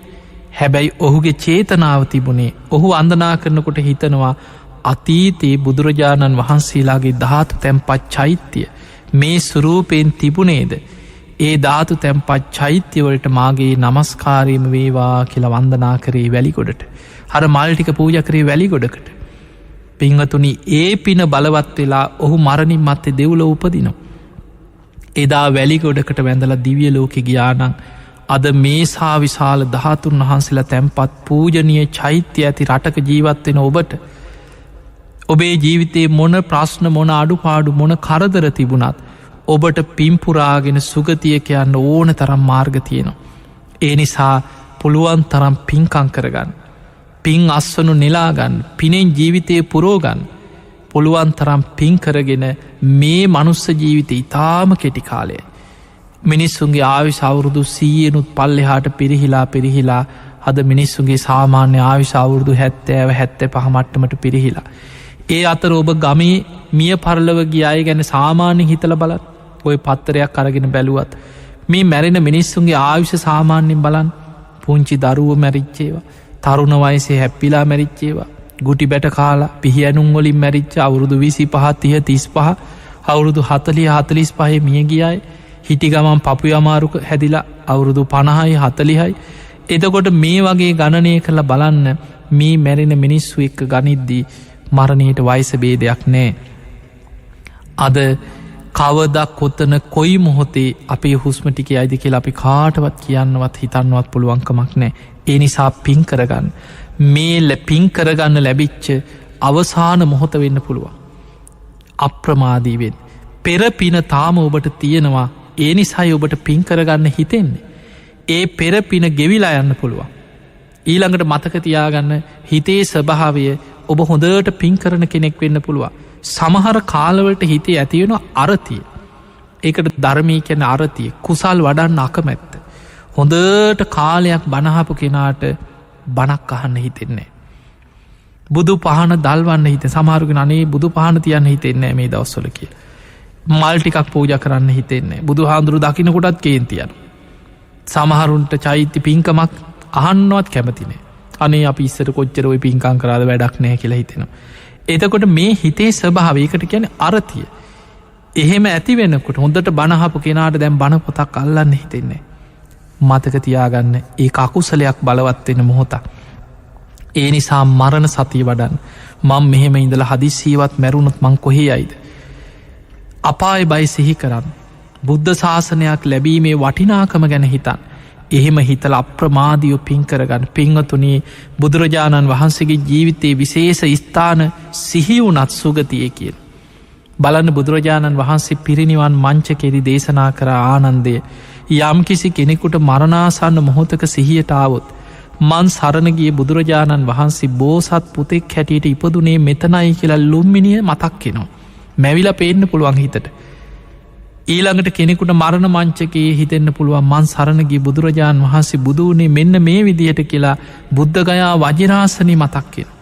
හැබැයි ඔහුගේ චේතනාව තිබුණේ ඔහු අන්දනා කරනකොට හිතනවා අතීතයේ බුදුරජාණන් වහන්සේලාගේ ධාතු තැන්පත් චෛත්‍යය මේ සුරූපයෙන් තිබුණේද ඒ ධාතු තැන්පත් චෛත්‍යවලට මාගේ නමස්කාරයම වේවා කියලා වන්දනා කරේ වැලිගොඩට හර මල්ටික පූජ කරේ වැලිගොඩකට. පිංහතුනි ඒ පින බලවත් වෙලා ඔහු මරණින් මත්තේ දෙව්ල උපදිනවා. එදා වැලිගොඩකට වැඳල දිවිය ලෝකෙ ගියානං අද මේ සා විශාල ධාතුන් වහන්සේලා තැන්පත් පූජනීය චෛත්‍ය ඇති රටක ජීවත්වෙන ඔබට ඔබේ ජීවිතයේ මොන ප්‍රශ්න මොන අඩුපාඩු මොන කරදර තිබුණත් ඔබට පිම්පුරාගෙන සුගතිය කියන්න ඕන තරම් මාර්ග තියෙනවා. ඒ නිසා පුළුවන් තරම් පින්කං කරගන්න. පින් අස්වනු නෙලාගන්න පිනෙන් ජීවිතය පුරෝගන්න. පුළුවන් තරම් පින් කරගෙන මේ මනුස්ස ජීවිත ඉතාම කෙටි කාලය. මිනිස්සුන්ගේ ආවිශ අවුරුදු 100නුත් පල්ලෙහාට පිරිහිලා අද මිනිස්සුගේ සාමාන්‍ය ආයුෂ අවුරුදු 70-75 මට්ටමට පිරිහිලා. ඒ අතර ඔබ ගමේ මිය පරලව ගිය අය ගැන සාමාන්‍යයෙන් හිතලා බලන්න. ඔය පත්තරයක් අරගෙන බැලුවත් මේ මැරෙන මිනිස්සුන්ගේ ආයුෂ සාමාන්‍යයෙන් බලන්න. පුංචි දරුවෝ මැරිච්ච ඒවා, තරුණ වයසේ හැප්පිලා මැරිච්ච ඒවා, ගුටි බැට කාලා පිහියනුම් වලින් මැරිච්ච අවුරුදු 25 30 35 අවුරුදු 40-45 මිය ගිය අය, හිටි ගමන් පපුවේ අමාරු හැදිලා අවුරුදු 50යි 40යි. එතකොට මේ වගේ ගණනය කරලා බලන්න මේ මැරෙන මිනිස්සු එක්ක ගනිද්දී මරණයට වයස ભેදයක් නැහැ. අද කවදා කොතන කොයි මොහොතේ අපේ හුස්ම ටික යයිද කියලා අපි කාටවත් කියන්නවත් හිතන්නවත් පුළුවන්කමක් නැහැ. ඒ නිසා පින් කරගන්න. මේ පින් කරගන්න ලැබිච්ච අවසාන මොහොත වෙන්න පුළුවන්. අප්‍රමාදී වෙන්න. පෙර පින තාම ඔබට තියෙනවා. ඒ නිසායි ඔබට පින් කරගන්න හිතෙන්නේ. ඒ පෙර පින ගෙවිලා යන්න පුළුවන්. ඊළඟට මතක තියාගන්න හිතේ ස්වභාවය ඔබ හොඳට පින් කරන කෙනෙක් වෙන්න පුළුවන්. සමහර කාලවලට හිතේ ඇතිවෙන අරතිය. ඒකට ධර්මී කියන අරතිය, කුසල් වඩන්න අකමැත්ත. හොඳට කාලයක් බණහපු කෙනාට බණක් අහන්න හිතෙන්නේ. බුදු පහන දල්වන්න හිත සමහරුගෙන අනේ බුදු පහන තියන්න හිතෙන්නේ මේ දවස්වල කිය. මල් ටිකක් පූජා කරන්න හිතෙන්නේ. බුදු හාමුදුරු දකින්න කොටත් කේන්තියන. සමහරුන්ට චෛත්‍ය පින්කමක් අහන්නවත් කැමතිනේ. අනේ අපි ඉස්සර කොච්චර ඔය පින්කම් කරාද වැඩක් නැහැ කියලා හිතෙනවා. එතකොට මේ හිතේ ස්වභාවයකට කියන්නේ අරතිය. එහෙම ඇති වෙනකොට හොඳට බණහපු කෙනාට දැන් බණ පොතක් අල්ලන්න හිතෙන්නේ. මතක තියාගන්න ඒක අකුසලයක් බලවත් වෙන මොහොතක්. ඒ නිසා මරණ සතිය වඩන්න. මම මෙහෙම ඉඳලා හදිස්සියවත් මැරුණොත් මං කොහේ යයිද? අපාය බය සිහි කරන්න. බුද්ධ ශාසනයක් ලැබීමේ වටිනාකම ගැන හිතන්න. එහෙම හිතල අප්‍රමාදියෝ පින් කරගන්න. පින්වතුනි, බුදුරජාණන් වහන්සේගේ ජීවිතයේ විශේෂ ස්ථාන සිහි වුණත් සුගතිය කියන. බලන්න බුදුරජාණන් වහන්සේ පිරිනිවන් මංචකෙරි දේශනා කර ආනන්දය යම් කිසි කෙනෙකුට මරණාසන්න මොහොතක සිහියට ආවොත් මන් සරණගිය බුදුරජාණන් වහන්සේ බෝසත් පුතෙක් හැටියට ඉපදුනේ මෙතනයි කියලා ලුම්මිනිය මතක් කෙනවා. මැවිලා පේන්න පුළුවන් හිතට. ඊළඟට කෙනෙකුට මරණ මංචකයේ හිතෙන්න පුළුවන් මන් සරණගිය බුදුරජාණන් වහන්සේ බුදුනේ මෙන්න මේ විදිහට කියලා බුද්ධගයා වජිරාසනය මතක් කියෙන.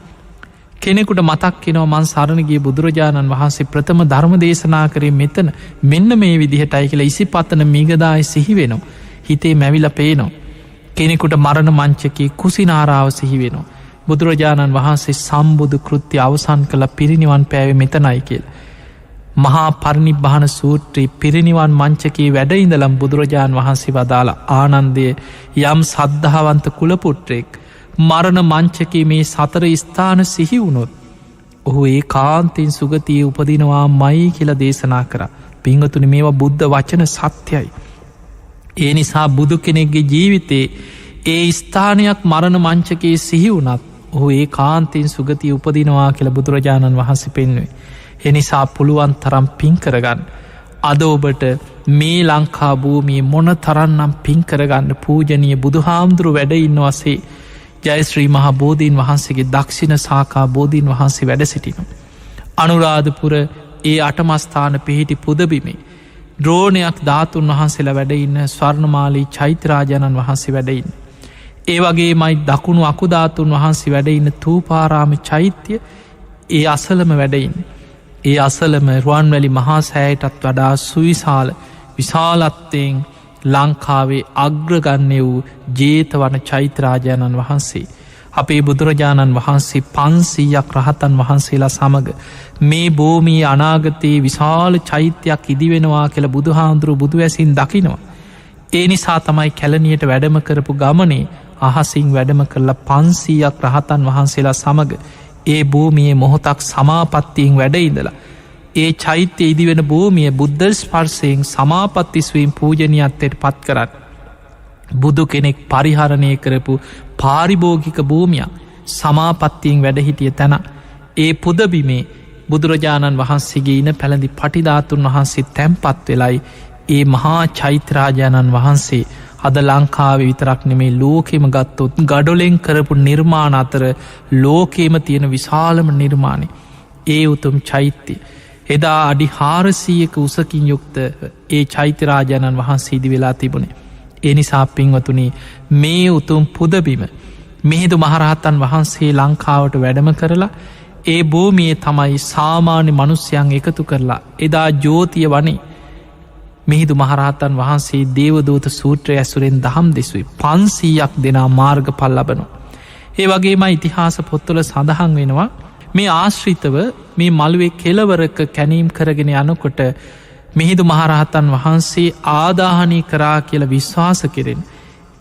කෙනෙකුට මතක් කෙනවා මන් සරණගිය බුදුරජාණන් වහන්සේ ප්‍රථම ධර්ම දේශනා කරේ මෙතන මෙන්න මේ විදිහටයි කියලා ඉසි පතන මිගදාය සිහි වෙනවා. හිතේ මැවිල පේනවා. කෙනෙකුට මරණ මංචකයේ කුසිනාරාව සිහි වෙනවා. බුදුරජාණන් වහන්සේ සම්බුදු කෘත්‍ය අවසන් කළ පිරිනිවන් පෑවේ මෙතනයි කියලා. මහා පරිනිබ්බාන සූත්‍රයේ පිරිනිවන් මංචකයේ වැඩඉඳලම් බුදුරජාණන් වහන්සේ වදාළ ආනන්දය යම් සද්ධාවන්ත කුලපුට්‍රෙක් මරණ මංචකයේ මේ සතර ස්ථාන සිහි වුණොත් ඔහු ඒ කාන්තෙන් සුගතිය උපදිනවා මයි කියලා දේශනා කර. පිංහතුනි, මේවා බුද්ධ වචන සත්‍යයි. ඒ නිසා බුදු කෙනෙක්ගේ ජීවිතේ ඒ ස්ථානයක් මරණ මංචකයේ සිහි වුණත් ඔහු ඒ කාන්තෙන් සුගතිය උපදිනවා කියලා බුදුරජාණන් වහන්සේ පෙන්වේ. එනිසා පුළුවන් තරම් පින් කරගන්න. අද ඔබට මේ ලංකා භූමියේ මොන තරන්නම් පින් කරගන්න පූජනීය බුදුහාමුදුරු වැඩ ඉන්නවසේ ජයශ්‍රී මහා බෝධීන් වහන්සේගේ දක්ෂිණ සාකා බෝධීන් වහන්සේ වැඩ සිටිනවා. අනුරාධපුර ඒ අටමස්ථාන පිහිටි පුදබිමේ ද්‍රෝණයක් ධාතුන් වහන්සේලා වැඩඉන්න ස්වර්ණමාලී චෛත්‍යරාජාණන් වහන්සේ වැඩඉන්න. ඒ වගේ මයි දකුණු අකුධාතුන් වහන්සේ වැඩඉන්න තූපාරාම චෛත්‍ය ඒ අසලම වැඩඉන්න. ඒ අසලම රුවන්වැලි මහා සෑයටත් වඩා සුවිශාල විශාලත්තයෙන් ලංකාවේ අග්‍රගන්‍ය වූ ජේතවන චෛත්‍යරාජාණන් වහන්සේ අපේ බුදුරජාණන් වහන්සේ 500ක් රහතන් වහන්සේලා සමඟ මේ භූමී අනාගතයේ විශාල චෛත්‍යයක් ඉදිවෙනවා කියලා බුදුහාමුදුරු බුදුවැසින් දකිනවා. ඒ නිසා තමයි කැලණියට වැඩම කරපු ගමනේ අහසින් වැඩම කරලා 500ක් රහතන් වහන්සේලා සමඟ ඒ භූමියේ මොහොතක් සමාපත්තියෙන් වැඩඉඳලා ඒ චෛත්‍ය ඉදිවෙන භූමිය බුද්ධ ස්පර්ශයෙන් සමාපත්තිස්වීම් පූජනීයත්වයට පත් කරන්න. බුදු කෙනෙක් පරිහරණය කරපු පාරිභෝගික භූමියක් සමාපත්තියෙන් වැඩහිටිය තැන ඒ පුදබිමේ බුදුරජාණන් වහන්සේගේ ඉන පැළඳි පටිධාතුන් වහන්සේ තැන්පත් වෙලයි ඒ මහා චෛත්‍යරාජාණන් වහන්සේ අද ලංකාවේ විතරක් නෙමේ ලෝකෙම ගත්තොත් ගඩොලෙන් කරපු නිර්මාණ අතර ලෝකෙම තියෙන විශාලම නිර්මාණය ඒ උතුම් චෛත්‍ය. එදා අඩි 400ක උසකින් යුක්ත ඒ චෛත්‍යරාජාණන් වහන්සේ ඉදි වෙලා තිබුණේ. ඒ නිසා පින්වතුනි, මේ උතුම් පුදබිම මිහිඳු මහරහතන් වහන්සේ ලංකාවට වැඩම කරලා ඒ භූමියේ තමයි සාමාන්‍ය මනුස්්‍යයන් එකතු කරලා එදා ජෝතිය වනේ මිහිදු මහරහතන් වහන්සේ දේවදූත සූත්‍රය ඇසුරෙන් දහම් දෙසුයි 500ක් දෙනා මාර්ග පල් ලබනු. ඒ වගේම ඉතිහාස පොත්වල සඳහන් වෙනවා මේ ආශ්‍රිතව මේ මළුවේ කෙලවරක කැනීම් කරගෙන යනකොට මිහිදු මහරහතන් වහන්සේ ආදාහනී කරා කියල විශ්වාස කෙරෙන්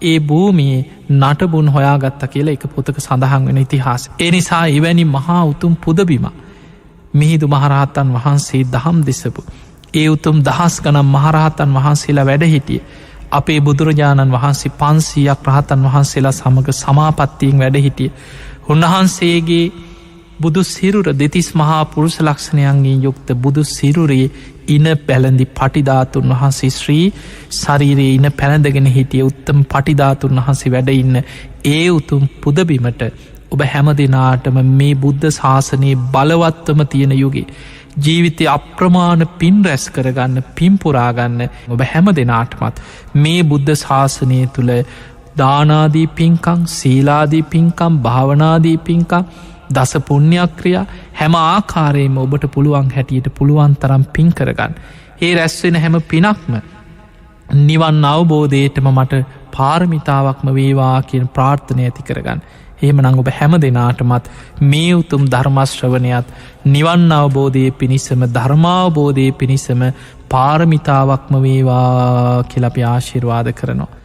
ඒ භූමියේ නටබුන් හොයාගත්ත කියලා එක පොතක සඳහන් වෙන ඉතිහාස. ඒ නිසා එවැනි මහා උතුම් පුදබිම මිහිදු මහරහතන් වහන්සේ දහම් දෙසපු. ඒ උතුම් දහස් ගනම් මහරහතන් වහන්සේලා වැඩ හිටිය අපේ බුදුරජාණන් වහන්සේ 500ක් රහතන් වහන්සේලා සමඟ සමාපත්තියෙන් වැඩ හිටිය. උන්වහන්සේගේ බුදු සිරුර දෙතිස් මහා පුරුෂ ලක්ෂණයන්ගේ යුක්ත බුදු සිරුරේ ඉන පැළඳි පටිධාතුන් වහන්සේ ශ්‍රී ශරීරයේ ඉන පැළඳගෙන හිටිය උත්තම පටිධාතුන් වහන්සේ වැඩඉන්න ඒ උතුම් පුදබිමට ඔබ හැම දෙනාටම මේ බුද්ධ ශාසනයේ බලවත්වම තියෙන යුගේ ජීවිතය අප්‍රමාණ පින් රැස් කරගන්න පින්පුරාගන්න ඔබ හැම දෙනාටමත් මේ බුද්ධ ශාසනය තුළ දානාදී පින්කං සීලාදී පින්කම් භාවනාදී පින්කම් දස පුුණ්‍යක්‍රියා හැම ආකාරයම ඔබට පුළුවන් හැටියට පුළුවන් තරම් පින් කරගන්න. ඒ රැස්වෙන හැම පිනක්ම නිවන් අවබෝධයටම මට පාරමිතාවක්ම වේවා කියන ප්‍රාර්ථනය ඇති කරගන්න. එහෙම නං ඔබ හැම දෙනාටමත් මේ උතුම් ධර්මශ්‍රවනයත් නිවන් අවබෝධය පිණිසම ධර්මාවබෝධය පිණිසම පාරමිතාවක්ම වේවා කියලපි ආශිර්වාද කරනවා.